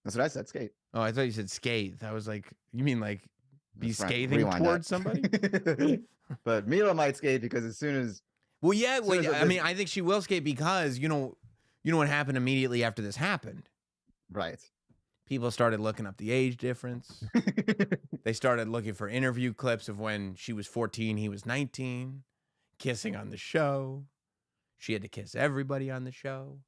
That's what I said, skate. Oh, I thought you said scathe. I was like, you mean like be scathing Rewind towards somebody? But Mila might skate because as soon as... Well, yeah. I mean, I think she will skate because, you know what happened immediately after this happened. Right. People started looking up the age difference. They started looking for interview clips of when she was 14, he was 19, kissing on the show. She had to kiss everybody on the show.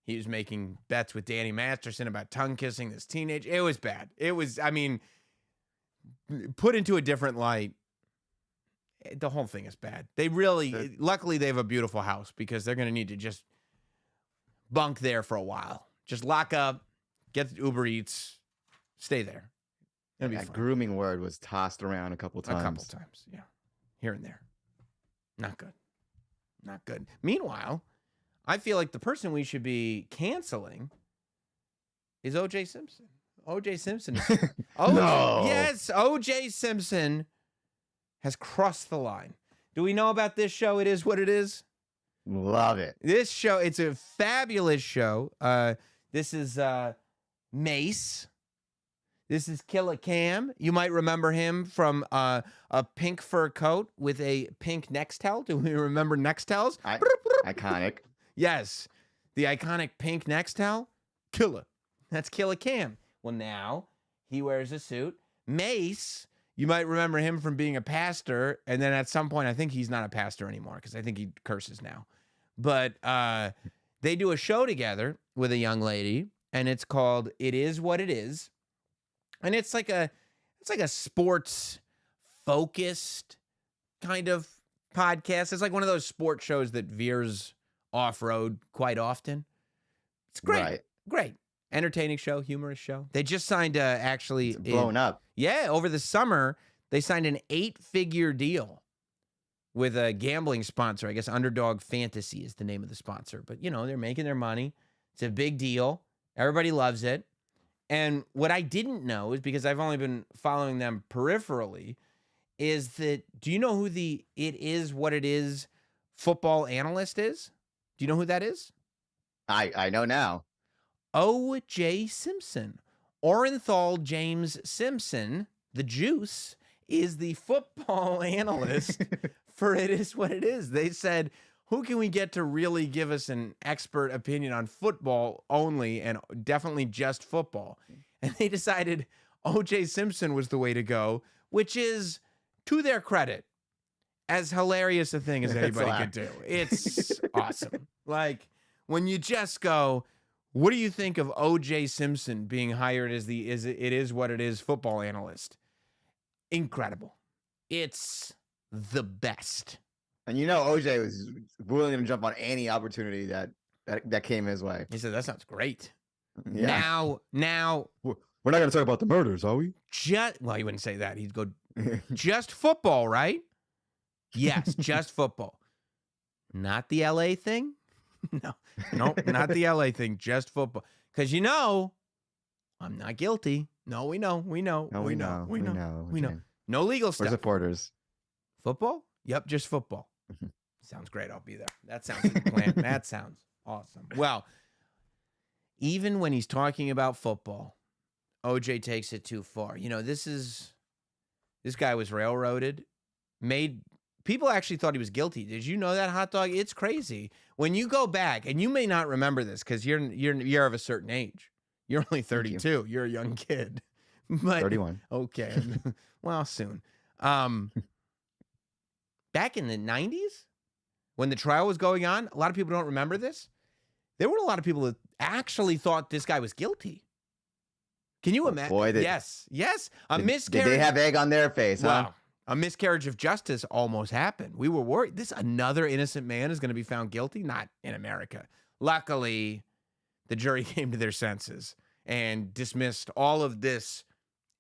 He was making bets with Danny Masterson about tongue kissing this teenage. It was bad. It was, I mean, put into a different light, the whole thing is bad. They really, luckily they have a beautiful house because they're going to need to just bunk there for a while. Just lock up, get Uber Eats, stay there. It'll be fun. Grooming word was tossed around a couple times. Yeah. Here and there. Not good. Not good. Meanwhile, I feel like the person we should be canceling is OJ Simpson. OJ Simpson. No. Yes, OJ Simpson has crossed the line. Do we know about this show? It Is What It Is? Love it. This show, it's a fabulous show. This is Mase. This is Killa Cam. You might remember him from a pink fur coat with a pink Nextel. Do we remember Nextels? Iconic. Yes. The iconic pink Nextel. Killa. That's Killa Cam. Well, now he wears a suit. Mase, you might remember him from being a pastor. And then at some point, I think he's not a pastor anymore because I think he curses now. But they do a show together with a young lady, and it's called It Is What It Is. And it's like a sports focused kind of podcast. It's like one of those sports shows that veers off-road quite often. It's great. Right. Great. Entertaining show, humorous show. They just signed actually... It's blown up. Yeah, over the summer, they signed an 8-figure deal with a gambling sponsor. I guess Underdog Fantasy is the name of the sponsor. But, they're making their money. It's a big deal. Everybody loves it. And what I didn't know is, because I've only been following them peripherally, is that, do you know who the It Is What It Is football analyst is? Do you know who that is? I know now. OJ Simpson. Orenthal James Simpson, the Juice, is the football analyst for It Is What It Is. They said, who can we get to really give us an expert opinion on football only and definitely just football? And they decided OJ Simpson was the way to go, which is, to their credit, as hilarious a thing as anybody could do. It's awesome. Like, when you just go, what do you think of OJ Simpson being hired as the It Is What It Is football analyst? Incredible. It's the best. And you know OJ was willing to jump on any opportunity that came his way. He said, that sounds great. Yeah. Now, We're not going to talk about the murders, are we? well, he wouldn't say that. He'd go, just football, right? Yes, just football. Not the LA thing? No, not the LA thing, just football. Because I'm not guilty. No, we know. We know. No legal stuff. We're supporters. Football? Yep, just football. Sounds great. I'll be there. That sounds like a plan. That sounds awesome. Well, even when he's talking about football, OJ takes it too far. This guy was railroaded, people actually thought he was guilty. Did you know that, Hot Dog? It's crazy. When you go back, and you may not remember this because you're of a certain age. You're only 32. You're a young kid. But, 31. Okay. Well, soon. Back in the 90s, when the trial was going on, a lot of people don't remember this. There were a lot of people that actually thought this guy was guilty. Can you imagine? Boy, yes. A miscarriage. Did they have egg on their face, huh? Wow. A miscarriage of justice almost happened. We were worried. Another innocent man is going to be found guilty? Not in America. Luckily, the jury came to their senses and dismissed all of this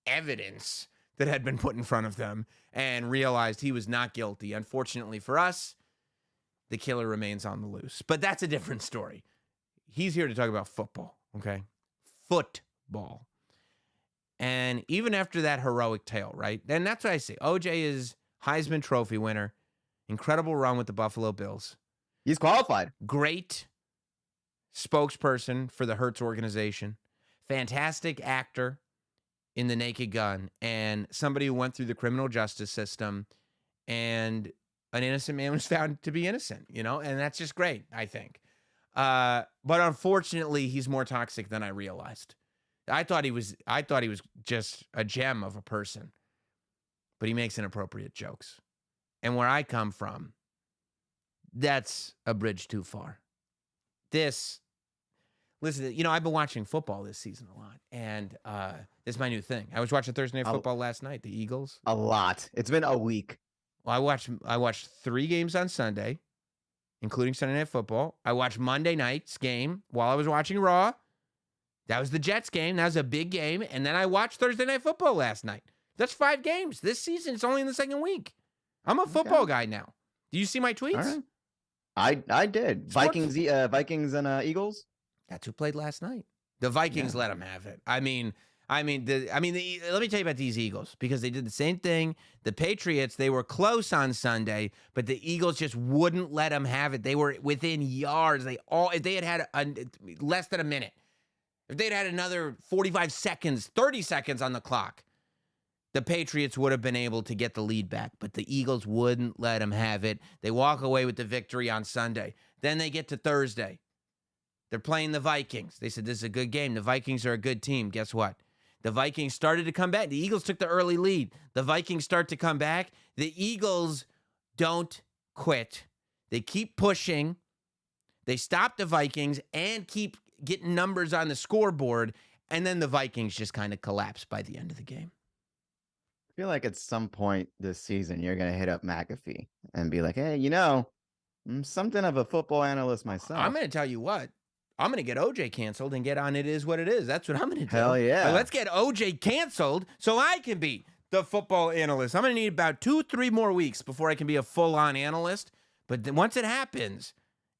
evidence that had been put in front of them and realized he was not guilty. Unfortunately for us, the killer remains on the loose. But that's a different story. He's here to talk about football, okay? Football. And even after that heroic tale, right? And that's what I say. OJ is Heisman Trophy winner. Incredible run with the Buffalo Bills. He's qualified. Great spokesperson for the Hertz organization. Fantastic actor in The Naked Gun. And somebody who went through the criminal justice system. And an innocent man was found to be innocent, And that's just great, I think. But unfortunately, he's more toxic than I realized. I thought he was just a gem of a person, but he makes inappropriate jokes. And where I come from, that's a bridge too far. Listen, I've been watching football this season a lot, and this is my new thing. I was watching Thursday Night Football last night, the Eagles. A lot. It's been a week. Well, I watched 3 games on Sunday, including Sunday Night Football. I watched Monday night's game while I was watching Raw. That was the Jets game. That was a big game. And then I watched Thursday Night Football last night. That's 5 games. This season, it's only in the second week. I'm a football guy now. Do you see my tweets? Right. I did. Vikings and Eagles. That's who played last night. The Vikings let them have it. Let me tell you about these Eagles, because they did the same thing. The Patriots, they were close on Sunday, but the Eagles just wouldn't let them have it. They were within yards. If they had less than a minute, if they'd had another 45 seconds, 30 seconds on the clock, the Patriots would have been able to get the lead back, but the Eagles wouldn't let them have it. They walk away with the victory on Sunday. Then they get to Thursday. They're playing the Vikings. They said, this is a good game. The Vikings are a good team. Guess what? The Vikings started to come back. The Eagles took the early lead. The Vikings start to come back. The Eagles don't quit. They keep pushing. They stop the Vikings and keep getting numbers on the scoreboard, and then the Vikings just kind of collapse by the end of the game. I feel like at some point this season, you're going to hit up McAfee and be like, hey, I'm something of a football analyst myself. I'm going to tell you what. I'm going to get OJ canceled and get on It Is What It Is. That's what I'm going to do. Hell yeah. Let's get OJ canceled so I can be the football analyst. I'm going to need about 2-3 more weeks before I can be a full-on analyst. But then once it happens,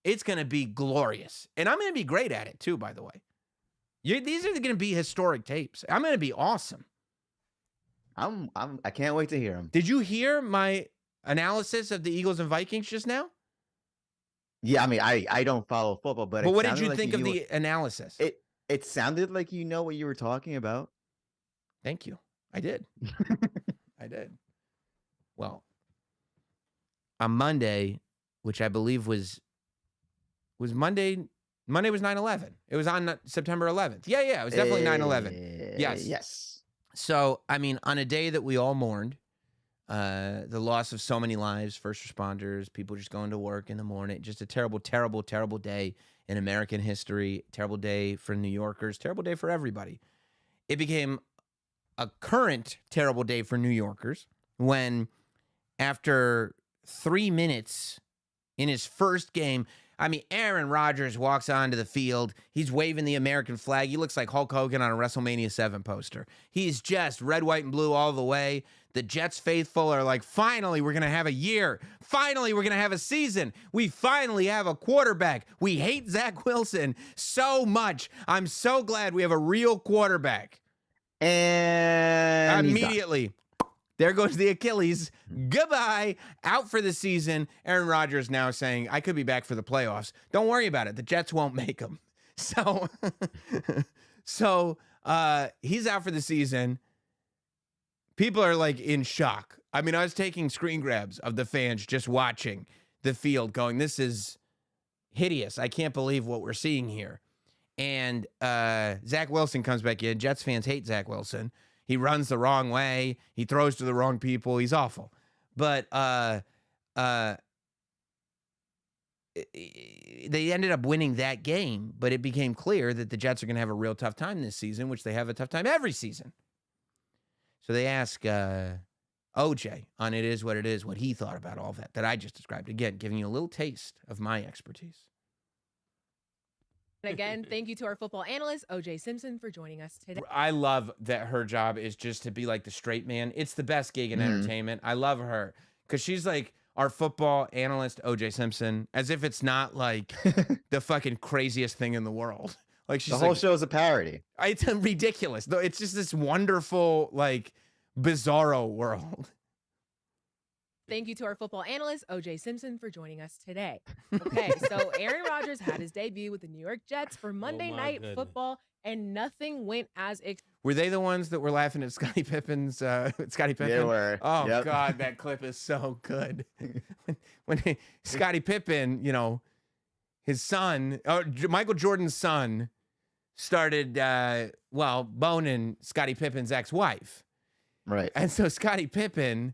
it's going to be glorious. And I'm going to be great at it, too, by the way. These are going to be historic tapes. I'm going to be awesome. I can't wait to hear them. Did you hear my analysis of the Eagles and Vikings just now? Yeah, I don't follow football, but what did you think of the analysis? It sounded like you know what you were talking about. Thank you. I did. I did. Well, on Monday, which I believe was Monday. Monday was 9/11. It was on September 11th. Yeah, it was definitely 9/11. Yes. Yes. So, I mean, on a day that we all mourned, the loss of so many lives, first responders, people just going to work in the morning, just a terrible, terrible, terrible day in American history, terrible day for New Yorkers, terrible day for everybody. It became a current terrible day for New Yorkers when, after 3 minutes in his first game, I mean, Aaron Rodgers walks onto the field. He's waving the American flag. He looks like Hulk Hogan on a WrestleMania 7 poster. He's just red, white, and blue all the way. The Jets faithful are like, finally, we're going to have a year. Finally, we're going to have a season. We finally have a quarterback. We hate Zach Wilson so much. I'm so glad we have a real quarterback. And immediately, there goes the Achilles. Goodbye. Out for the season. Aaron Rodgers now saying, I could be back for the playoffs. Don't worry about it. The Jets won't make them. So, he's out for the season. People are like in shock. I mean, I was taking screen grabs of the fans just watching the field going, this is hideous. I can't believe what we're seeing here. And Zach Wilson comes back in. Jets fans hate Zach Wilson. He runs the wrong way. He throws to the wrong people. He's awful. But they ended up winning that game, but it became clear that the Jets are going to have a real tough time this season, which they have a tough time every season. So they ask OJ on It Is What It Is what he thought about all that I just described. Again, giving you a little taste of my expertise. And again, thank you to our football analyst, OJ Simpson, for joining us today. I love that her job is just to be like the straight man. It's the best gig in entertainment. I love her because she's like our football analyst, OJ Simpson, as if it's not like the fucking craziest thing in the world. Like she's the whole like, show is a parody. It's ridiculous. Though it's just this wonderful, like, bizarro world. Thank you to our football analyst, OJ Simpson, for joining us today. Okay, so Aaron Rodgers had his debut with the New York Jets for Monday Night Football, and nothing went as expected. Were they the ones that were laughing at Scottie Pippen's? Scottie Pippen? They were. Oh, yep. God, that clip is so good. when Scottie Pippen, you know, his son, Michael Jordan's son, started, boning Scottie Pippen's ex-wife. Right. And so Scottie Pippen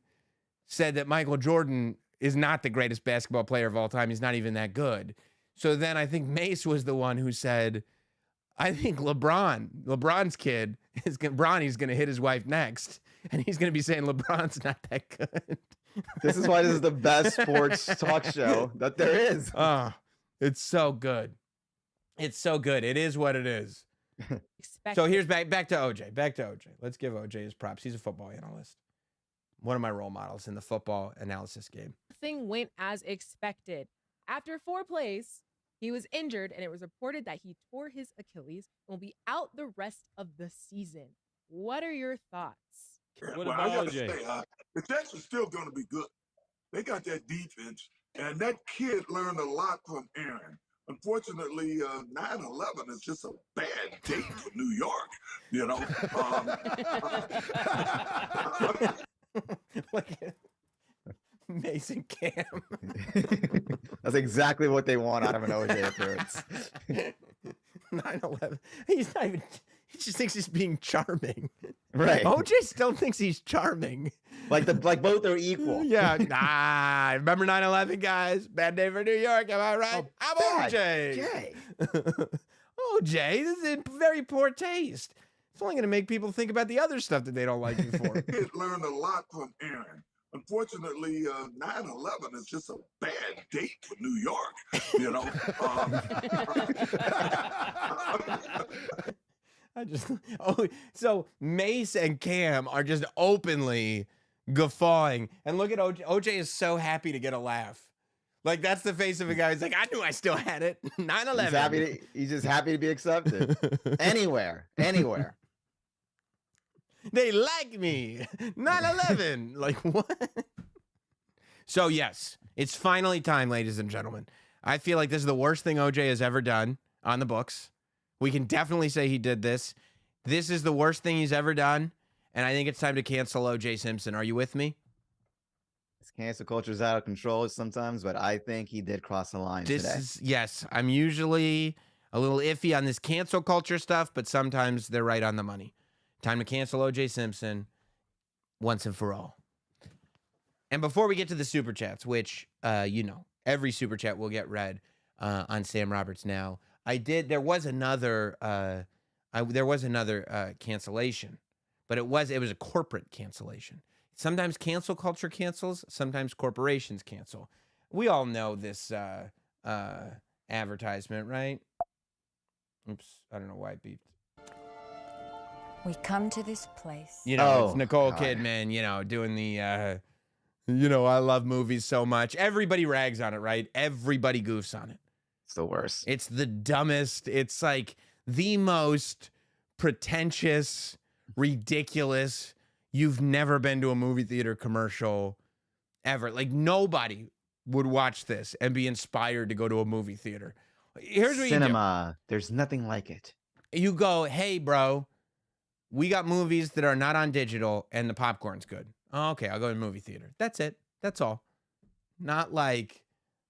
said that Michael Jordan is not the greatest basketball player of all time. He's not even that good. So then I think Mase was the one who said, I think LeBron's kid, Bronny's going to hit his wife next. And he's going to be saying LeBron's not that good. This is why this is the best sports talk show that there is. Oh, it's so good. It's so good. It is what it is. So here's back to OJ. Back to OJ. Let's give OJ his props. He's a football analyst. One of my role models in the football analysis game. Nothing went as expected. After 4 plays, he was injured, and it was reported that he tore his Achilles and will be out the rest of the season. What are your thoughts? What about OJ? Say, the Jets are still going to be good. They got that defense, and that kid learned a lot from Aaron. Unfortunately, 9/11 is just a bad date for New York, you know. Mase and Cam. That's exactly what they want out of an OJ appearance. 9/11. He's not even. He just thinks he's being charming. Right. OJ still thinks he's charming. Like both are equal. Yeah. Nah. Remember 9/11, guys? Bad day for New York. Am I right? I'm OJ. OJ, this is in very poor taste. It's only going to make people think about the other stuff that they don't like you for. Kid learned a lot from Aaron. Unfortunately, 9/11 is just a bad date for New York, you know. So Mase and Cam are just openly guffawing. And look at OJ. OJ is so happy to get a laugh. Like, that's the face of a guy who's like, I knew I still had it. 9/11. He's just happy to be accepted. Anywhere. They like me. 9/11. Like, what? So, yes, it's finally time, ladies and gentlemen. I feel like this is the worst thing OJ has ever done on the books. We can definitely say he did this. This is the worst thing he's ever done. And I think it's time to cancel OJ Simpson. Are you with me? Cancel culture is out of control sometimes, but I think he did cross the line today. Yes, I'm usually a little iffy on this cancel culture stuff, but sometimes they're right on the money. Time to cancel OJ Simpson once and for all. And before we get to the super chats, which every super chat will get read on Sam Roberts Now. There was another cancellation, but it was a corporate cancellation. Sometimes cancel culture cancels, sometimes corporations cancel. We all know this advertisement, right? Oops, I don't know why I beeped. We come to this place. It's Nicole Kidman, doing the, I love movies so much. Everybody rags on it, right? Everybody goofs on it. It's the worst. It's the dumbest. It's like the most pretentious, ridiculous. You've never been to a movie theater commercial ever. Like, nobody would watch this and be inspired to go to a movie theater. Here's what Cinema. There's nothing like it. You go, hey, bro, we got movies that are not on digital and the popcorn's good. Oh, okay, I'll go to the movie theater. That's it. That's all. Not like,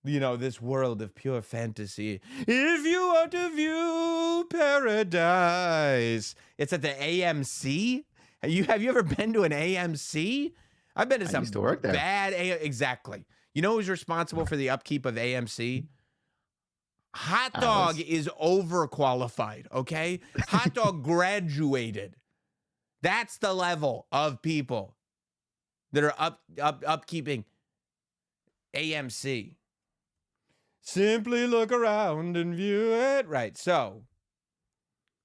this world of pure fantasy. If you want to view paradise. It's at the AMC. Have you ever been to an AMC? I've been to some used to work there. bad exactly. You know who's responsible for the upkeep of AMC? Hot Dog is overqualified, okay? Hot Dog graduated. That's the level of people that are upkeeping AMC. Simply look around and view it. Right, so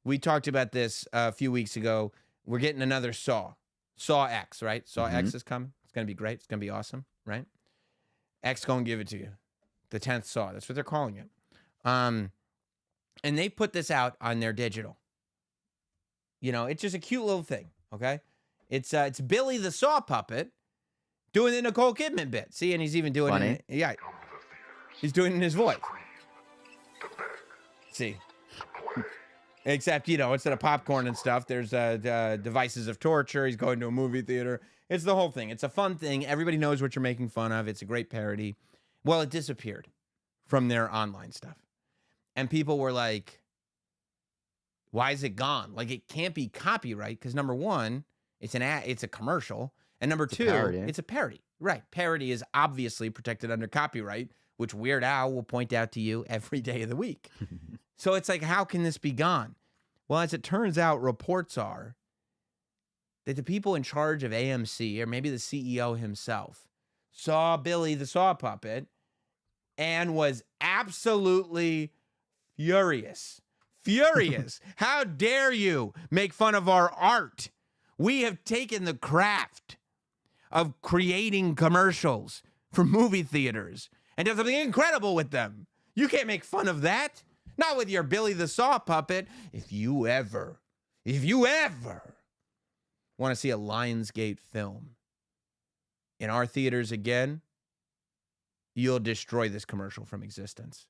we talked about this a few weeks ago. We're getting another Saw X, right? Saw X is coming. It's going to be great. It's going to be awesome, right? X going to give it to you. The 10th Saw. That's what they're calling it. And they put this out on their digital. It's just a cute little thing, okay? It's Billy the Saw puppet doing the Nicole Kidman bit. See, and he's even doing it. Yeah. He's doing it in his voice. See. Except, instead of popcorn and stuff, there's devices of torture. He's going to a movie theater. It's the whole thing. It's a fun thing. Everybody knows what you're making fun of. It's a great parody. Well, it disappeared from their online stuff. And people were like, why is it gone? Like, it can't be copyright because, number one, it's a commercial. And number two, it's a parody. Right. Parody is obviously protected under copyright, which Weird Al will point out to you every day of the week. So it's like, how can this be gone? Well, as it turns out, reports are that the people in charge of AMC, or maybe the CEO himself, saw Billy the Saw puppet and was absolutely furious. Furious. How dare you make fun of our art? We have taken the craft of creating commercials for movie theaters and done something incredible with them. You can't make fun of that. Not with your Billy the Saw puppet. If you ever want to see a Lionsgate film in our theaters again, you'll destroy this commercial from existence.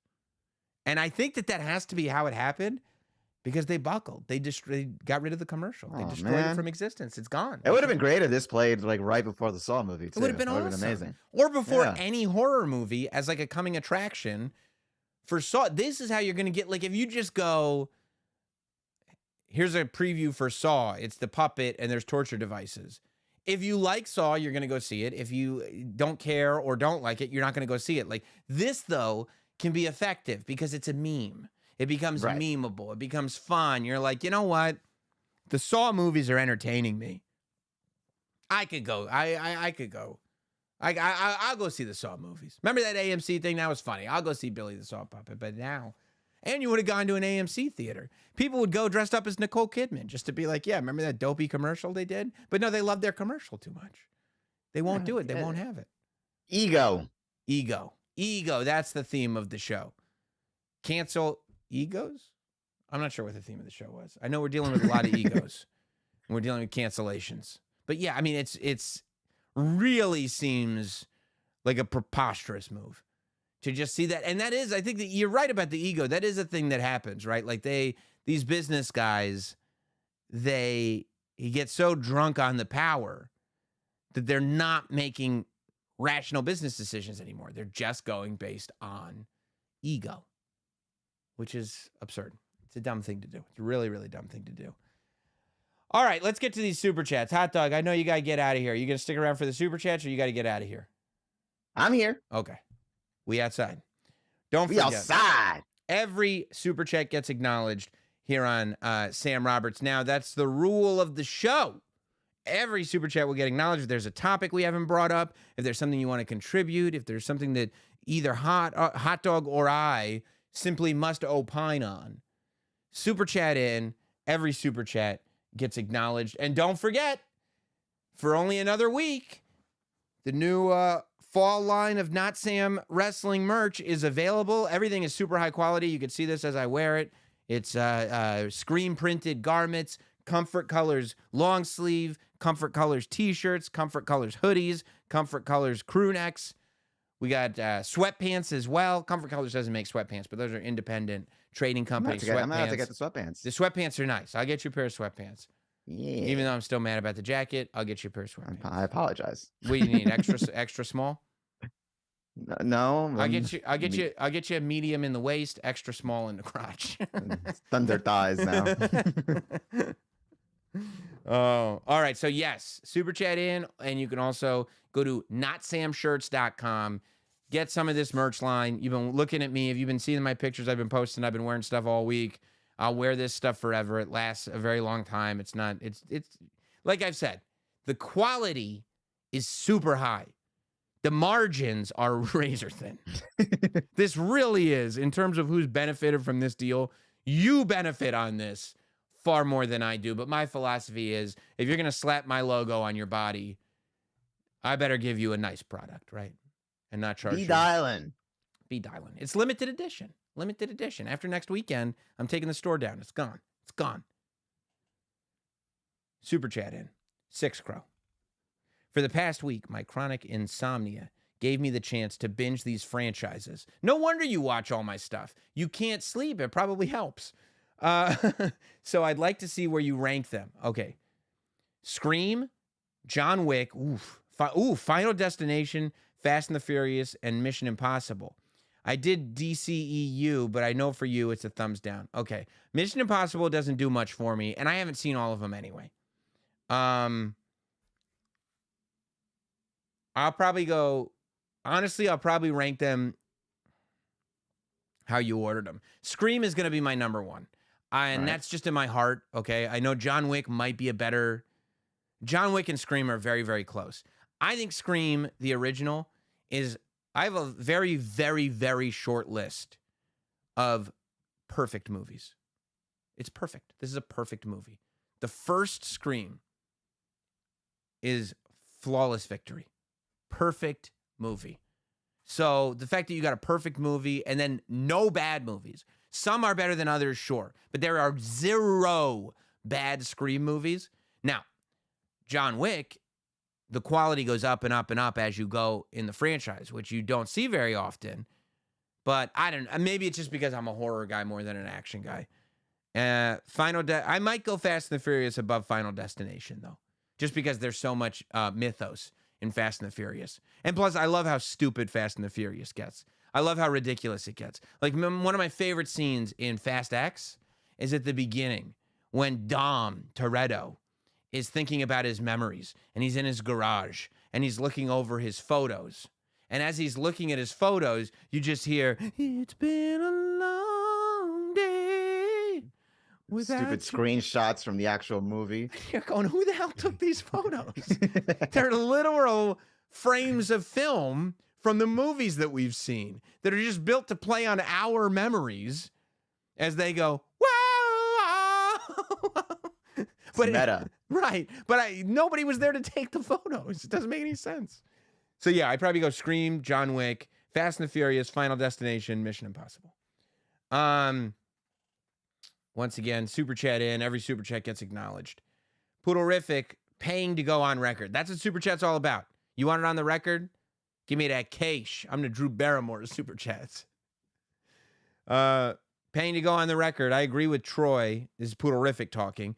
And I think that has to be how it happened because they buckled. They got rid of the commercial. They destroyed it from existence. It's gone. It would have been great if this played like right before the Saw movie, too. It would have been awesome. Amazing. Or before any horror movie as like a coming attraction for Saw. This is how you're going to get, like, if you just go, here's a preview for Saw. It's the puppet and there's torture devices. If you like Saw, you're going to go see it. If you don't care or don't like it, you're not going to go see it. Like this, though, can be effective because it's a meme. It becomes memeable. It becomes fun. You're like, you know what? The Saw movies are entertaining me. I could go. I could go. I'll go see the Saw movies. Remember that AMC thing? That was funny. I'll go see Billy the Saw puppet. But now, and you would have gone to an AMC theater. People would go dressed up as Nicole Kidman just to be like, yeah, remember that dopey commercial they did? But no, they love their commercial too much. They won't do it. They won't have it. Ego. That's the theme of the show. Cancel egos? I'm not sure what the theme of the show was. I know we're dealing with a lot of egos. And we're dealing with cancellations. But yeah, I mean, it's really seems like a preposterous move to just see that. And that is, I think that you're right about the ego. That is a thing that happens, right? Like these business guys, he gets so drunk on the power that they're not making rational business decisions anymore. They're just going based on ego, which is absurd. It's a dumb thing to do. It's a really, really dumb thing to do. All right, let's get to these super chats. Hot Dog, I know you got to get out of here. You going to stick around for the super chats or you got to get out of here? I'm here. Okay. We outside. Don't We forget. outside. Every super chat gets acknowledged here on Sam Roberts Now. That's the rule of the show. Every super chat will get acknowledged. If there's a topic we haven't brought up, if there's something you want to contribute, if there's something that either Hot Dog or I simply must opine on, super chat in. Every super chat gets acknowledged. And don't forget, for only another week, the new fall line of Notsam Wrestling merch is available. Everything is super high quality. You can see this as I wear it. It's screen printed garments, Comfort Colors long sleeve, Comfort Colors t-shirts, Comfort Colors hoodies, Comfort Colors crew necks. We got sweatpants as well. Comfort Colors doesn't make sweatpants, but those are independent trading companies. I'm gonna have to get the sweatpants. The sweatpants are nice. I'll get you a pair of sweatpants. Yeah. Even though I'm still mad about the jacket, I'll get you a pair of sweatpants. I apologize. What do you need? Extra small? No. I'll get you a medium in the waist, extra small in the crotch. Thunder thighs now. Oh, all right. So yes, super chat in, and you can also go to notsamshirts.com. Get some of this merch line. You've been looking at me. If you've been seeing my pictures I've been posting, I've been wearing stuff all week. I'll wear this stuff forever. It lasts a very long time. It's like I've said, the quality is super high. The margins are razor thin. This really is, in terms of who's benefited from this deal. You benefit on this far more than I do. But my philosophy is, if you're going to slap my logo on your body, I better give you a nice product, right? And not charge you. Be dialing. It's limited edition. Limited edition. After next weekend, I'm taking the store down. It's gone. It's gone. Super chat in. Six Crow. For the past week, my chronic insomnia gave me the chance to binge these franchises. No wonder you watch all my stuff. You can't sleep. It probably helps. So I'd like to see where you rank them. Okay. Scream, John Wick, Final Destination, Fast and the Furious, and Mission Impossible. I did DCEU, but I know for you it's a thumbs down. Okay. Mission Impossible doesn't do much for me, and I haven't seen all of them anyway. I'll probably rank them how you ordered them. Scream is going to be my number one. And that's just in my heart, okay? I know John Wick might be a better... John Wick and Scream are very, very close. I think Scream, the original, is... I have a very, very, very short list of perfect movies. It's perfect. This is a perfect movie. The first Scream is flawless victory. Perfect movie. So the fact that you got a perfect movie and then no bad movies. Some are better than others, sure. But there are zero bad Scream movies. Now, John Wick, the quality goes up and up and up as you go in the franchise, which you don't see very often. But maybe it's just because I'm a horror guy more than an action guy. I might go Fast and the Furious above Final Destination, though. Just because there's so much mythos in Fast and the Furious. And plus, I love how stupid Fast and the Furious gets. I love how ridiculous it gets. Like, one of my favorite scenes in Fast X is at the beginning when Dom Toretto is thinking about his memories, and he's in his garage, and he's looking over his photos. And as he's looking at his photos, you just hear, "It's been a long day." Stupid screenshots from the actual movie. You're going, who the hell took these photos? They're literal frames of film from the movies that we've seen that are just built to play on our memories as they go, wow. But meta. Right. But nobody was there to take the photos. It doesn't make any sense. So yeah, I'd probably go Scream, John Wick, Fast and the Furious, Final Destination, Mission Impossible. Once again, super chat in. Every super chat gets acknowledged. Poodlerific, paying to go on record. That's what super chat's all about. You want it on the record? Give me that cash. I'm the Drew Barrymore of super chats. Paying to go on the record. I agree with Troy. This is Poodlerific talking.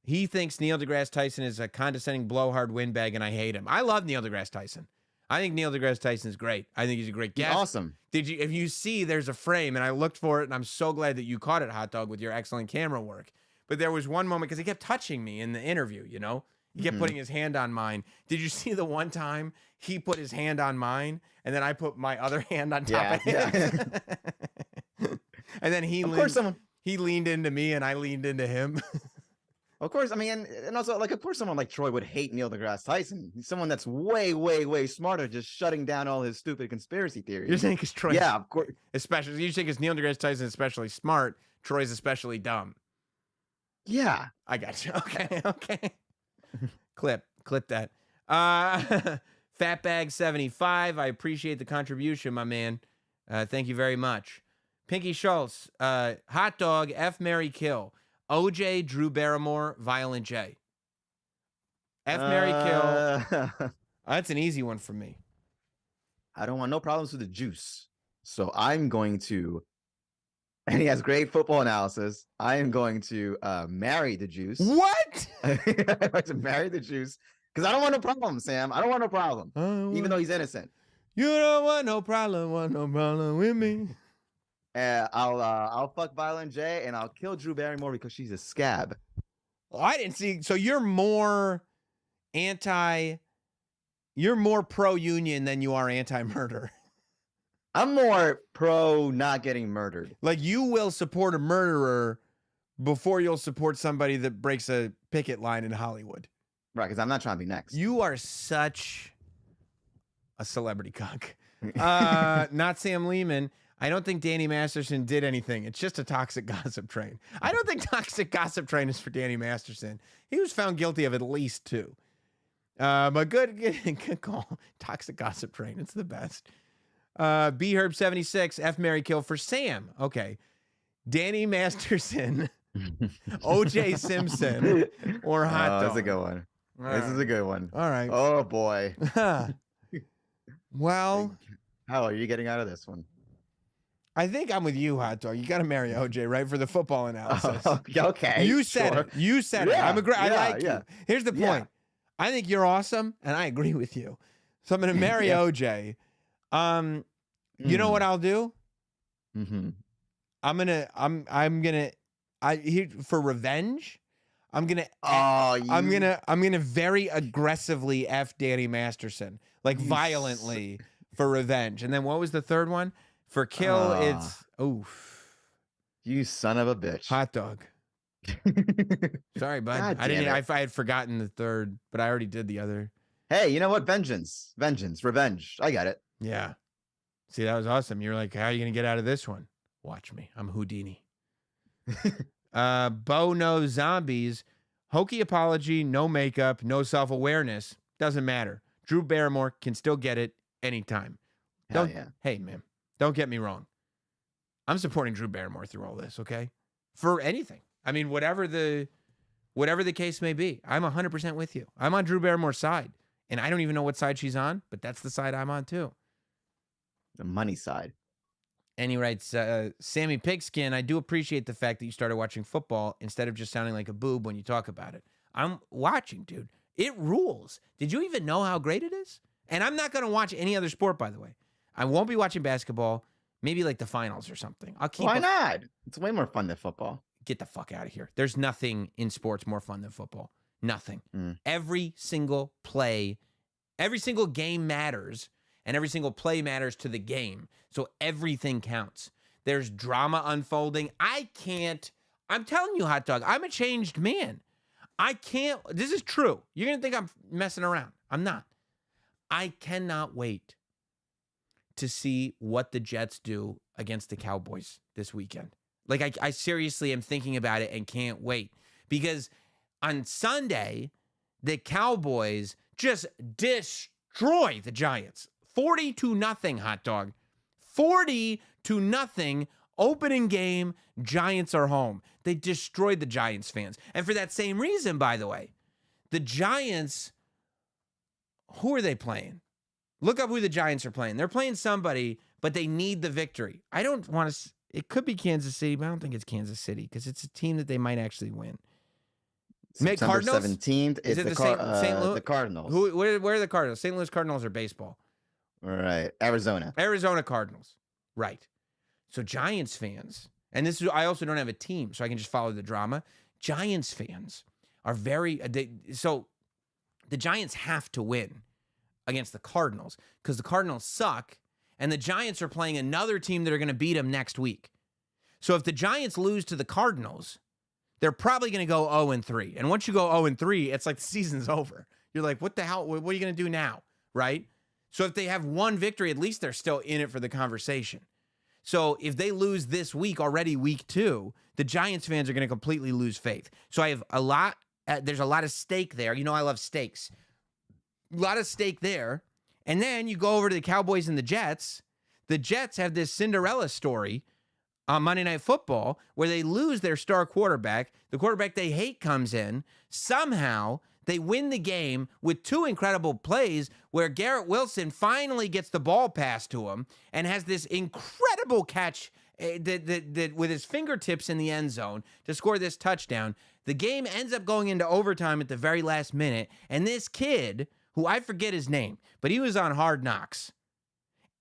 He thinks Neil deGrasse Tyson is a condescending blowhard windbag, and I hate him. I love Neil deGrasse Tyson. I think Neil deGrasse Tyson's great. I think he's a great guest. Awesome. If you see, there's a frame, and I looked for it, and I'm so glad that you caught it, Hot Dog, with your excellent camera work. But there was one moment, because he kept touching me in the interview, you know? He kept putting his hand on mine. Did you see the one time he put his hand on mine, and then I put my other hand on top of his? Yeah. And then he leaned into me, and I leaned into him. Of course, I mean, and also, like, of course, someone like Troy would hate Neil deGrasse Tyson. He's someone that's way, way, way smarter, just shutting down all his stupid conspiracy theories. You're saying because Troy, yeah, of course, especially you think because Neil deGrasse Tyson is especially smart, Troy's especially dumb. Yeah, I got you. Okay. clip that. Fatbag75, I appreciate the contribution, my man. Thank you very much. Pinky Schultz, Hot Dog, F, Marry, Kill. OJ, Drew Barrymore, Violent J. F, Marry, Kill. That's an easy one for me. I don't want no problems with the juice. So I'm going to, and he has great football analysis. I am going to marry the juice. What? I'm going to marry the juice because I don't want no problem, Sam. I don't want no problem, even though he's innocent. You don't want no problem with me. I'll fuck Violent J and I'll kill Drew Barrymore because she's a scab. Oh, I didn't see. So you're more pro-union than you are anti-murder. I'm more pro not getting murdered. Like, you will support a murderer before you'll support somebody that breaks a picket line in Hollywood. Right, because I'm not trying to be next. You are such a celebrity cuck. Not Sam Lehman. I don't think Danny Masterson did anything. It's just a toxic gossip train. I don't think toxic gossip train is for Danny Masterson. He was found guilty of at least 2. But good call. Toxic gossip train. It's the best. B-Herb76, F, Marry, Kill for Sam. Okay. Danny Masterson, OJ Simpson, or Hot Dog. That's a good one. This is a good one. All right. Oh, boy. Well. How are you getting out of this one? I think I'm with you, Hot Dog. You got to marry OJ, right, for the football analysis. Okay. You said it. You said it. Yeah, I like you. Here's the point. Yeah. I think you're awesome, and I agree with you. So I'm going to marry OJ. You know what I'll do? For revenge, I'm gonna very aggressively F Danny Masterson, like violently for revenge. And then what was the third one? For kill, it's oof. You son of a bitch. Hot Dog. Sorry, bud. God I didn't. damn it. I had forgotten the third, but I already did the other. Hey, you know what? Vengeance, revenge. I got it. Yeah. See, that was awesome. You're like, how are you gonna get out of this one? Watch me. I'm Houdini. Bo knows zombies. Hokey apology, no makeup, no self-awareness. Doesn't matter. Drew Barrymore can still get it anytime. Hey, man, don't get me wrong. I'm supporting Drew Barrymore through all this, okay? For anything. I mean, whatever the case may be, I'm 100% with you. I'm on Drew Barrymore's side. And I don't even know what side she's on, but that's the side I'm on too. The money side. And he writes, Sammy Pigskin, I do appreciate the fact that you started watching football instead of just sounding like a boob when you talk about it. I'm watching, dude. It rules. Did you even know how great it is? And I'm not going to watch any other sport, by the way. I won't be watching basketball, maybe like the finals or something. Why not? It's way more fun than football. Get the fuck out of here. There's nothing in sports more fun than football. Nothing. Every single play, every single game matters, and every single play matters to the game. So everything counts. There's drama unfolding. I'm telling you, Hot Dog, I'm a changed man. This is true. You're going to think I'm messing around. I'm not. I cannot wait to see what the Jets do against the Cowboys this weekend. Like, I seriously am thinking about it and can't wait. Because on Sunday, the Cowboys just destroy the Giants. 40-0, Hot Dog. 40-0, opening game, Giants are home. They destroyed the Giants fans. And for that same reason, by the way, the Giants, who are they playing? Look up who the Giants are playing. They're playing somebody, but they need the victory. I don't want to, it could be Kansas City, but I don't think it's Kansas City because it's a team that they might actually win. September 17th is it the Cardinals. Where are the Cardinals? St. Louis Cardinals are baseball. All right. Arizona Cardinals. Right. So Giants fans, and this is, I also don't have a team, so I can just follow the drama. Giants fans are so the Giants have to win against the Cardinals because the Cardinals suck, and the Giants are playing another team that are going to beat them next week. So if the Giants lose to the Cardinals, they're probably going to go 0-3. And once you go 0-3, it's like the season's over. You're like, what the hell? What are you going to do now? Right? So if they have one victory, at least they're still in it for the conversation. So if they lose this week, already week 2, the Giants fans are going to completely lose faith. So I have there's a lot of stake there. You know, I love stakes. A lot of stake there. And then you go over to the Cowboys and the Jets. The Jets have this Cinderella story on Monday Night Football where they lose their star quarterback. The quarterback they hate comes in. Somehow they win the game with 2 incredible plays where Garrett Wilson finally gets the ball passed to him and has this incredible catch that with his fingertips in the end zone to score this touchdown. The game ends up going into overtime at the very last minute, and this kid, who I forget his name, but he was on Hard Knocks,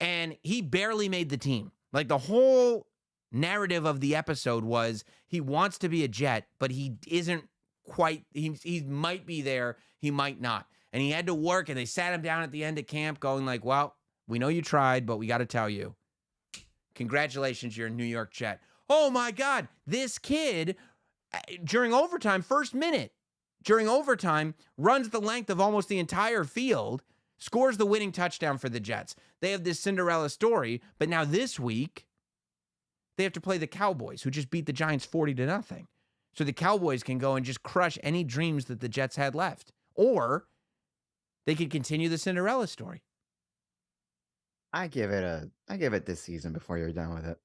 and he barely made the team. Like, the whole narrative of the episode was he wants to be a Jet, but he isn't quite, he might be there, he might not. And he had to work, and they sat him down at the end of camp going like, well, we know you tried, but we got to tell you, congratulations, you're a New York Jet. Oh my God, this kid, during overtime, first minute, during overtime, runs the length of almost the entire field, scores the winning touchdown for the Jets. They have this Cinderella story, but now this week, they have to play the Cowboys, who just beat the Giants 40-0. So the Cowboys can go and just crush any dreams that the Jets had left. Or they could continue the Cinderella story. I give it this season before you're done with it.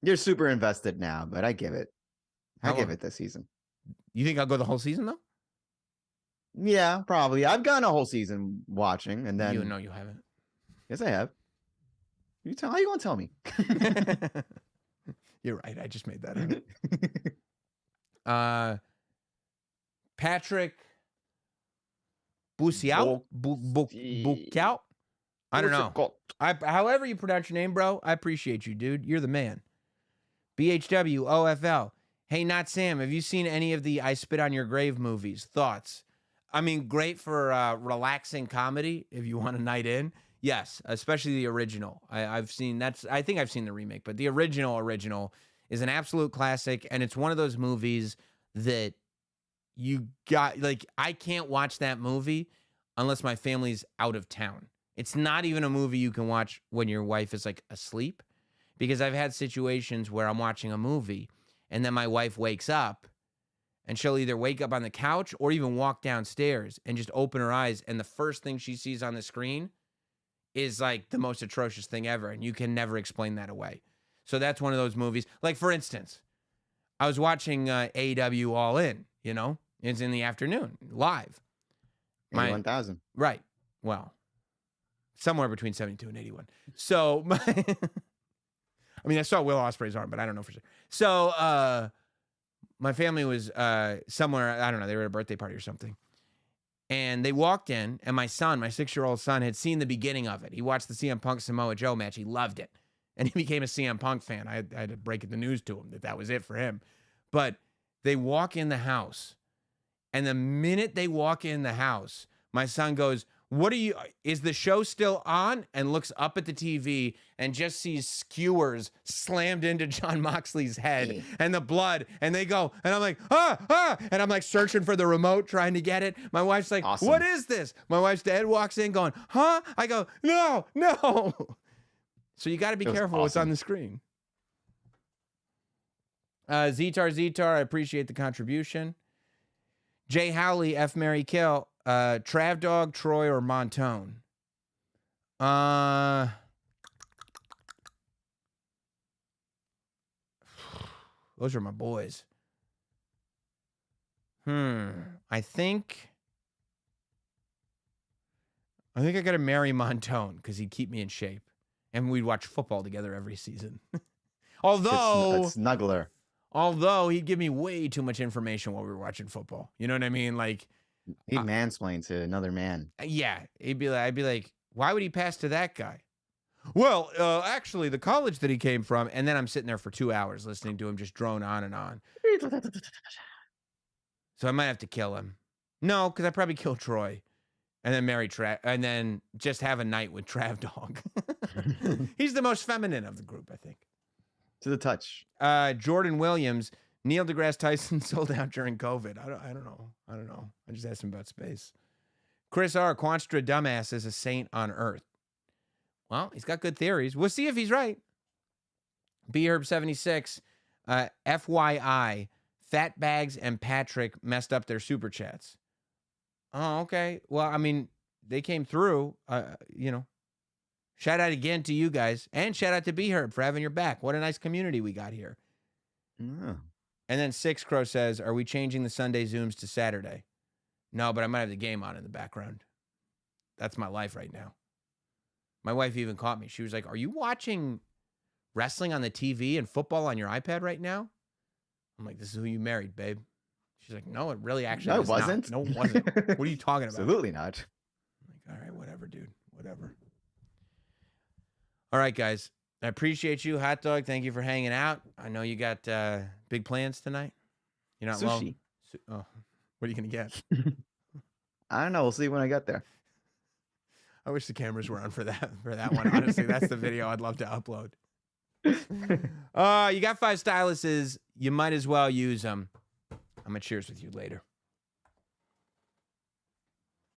You're super invested now, but I give it this season. You think I'll go the whole season though? Yeah, probably. I've gone a whole season watching, and then you know you haven't. Yes, I have. How you gonna tell me? You're right. I just made that up. Patrick Buciao? Buciao? I don't know. However you pronounce your name, bro, I appreciate you, dude. You're the man. BHW, OFL. Hey, Not Sam, have you seen any of the I Spit on Your Grave movies? Thoughts? I mean, great for relaxing comedy if you want a night in. Yes, especially the original. I've seen that's. I think I've seen the remake, but the original is an absolute classic, and it's one of those movies that you got. Like, I can't watch that movie unless my family's out of town. It's not even a movie you can watch when your wife is like asleep, because I've had situations where I'm watching a movie and then my wife wakes up and she'll either wake up on the couch or even walk downstairs and just open her eyes, and the first thing she sees on the screen is like the most atrocious thing ever, and you can never explain that away. So that's one of those movies. Like, for instance, I was watching AEW All In, you know? It's in the afternoon, live. 81,000. Right. Well, somewhere between 72 and 81. So, I mean, I saw Will Ospreay's arm, but I don't know for sure. So, my family was somewhere, I don't know, they were at a birthday party or something. And they walked in, and my son, my 6-year-old son, had seen the beginning of it. He watched the CM Punk Samoa Joe match. He loved it. And he became a CM Punk fan. I had to break the news to him that was it for him. But they walk in the house, and the minute they walk in the house, my son goes, is the show still on? And looks up at the TV and just sees skewers slammed into Jon Moxley's head and the blood. And they go, and I'm like, and I'm like searching for the remote, trying to get it. My wife's like, awesome. What is this? My wife's dad walks in going, huh? I go, no. So you got to be careful what's on the screen. Zetar, I appreciate the contribution. Jay Howley, F. Mary Kill. Trav Dog, Troy, or Montone? Those are my boys. I think I gotta marry Montone because he'd keep me in shape, and we'd watch football together every season. Although snuggler. Although he'd give me way too much information while we were watching football. You know what I mean? Like, he'd mansplain to another man. Yeah, I'd be like, Why would he pass to that guy? Well, actually, the college that he came from, and then I'm sitting there for 2 hours listening to him just drone on and on. So I might have to kill him. No, because I probably kill Troy, and then marry Trav, and then just have a night with Trav Dog. He's the most feminine of the group, I think. To the touch. Jordan Williams, Neil deGrasse Tyson sold out during COVID. I don't know. I just asked him about space. Chris R. Quanstra dumbass is a saint on Earth. Well, he's got good theories. We'll see if he's right. BHerb76, FYI, Fat Bags and Patrick messed up their super chats. Oh, okay. Well, I mean, they came through, you know. Shout out again to you guys. And shout out to BHerb for having your back. What a nice community we got here. Yeah. And then Six Crow says, are we changing the Sunday Zooms to Saturday? No, but I might have the game on in the background. That's my life right now. My wife even caught me. She was like, are you watching wrestling on the TV and football on your iPad right now? I'm like, this is who you married, babe. She's like, no, it really actually No, was it wasn't. not. No, it wasn't. What are you talking about? Absolutely not. I'm like, all right, whatever, dude. Whatever. All right, guys. I appreciate you, Hot Dog. Thank you for hanging out. I know you got big plans tonight. You're not Sushi. Oh, what are you going to get? I don't know. We'll see when I get there. I wish the cameras were on for that one. Honestly, that's the video I'd love to upload. You got 5 styluses. You might as well use them. I'm going to cheers with you later.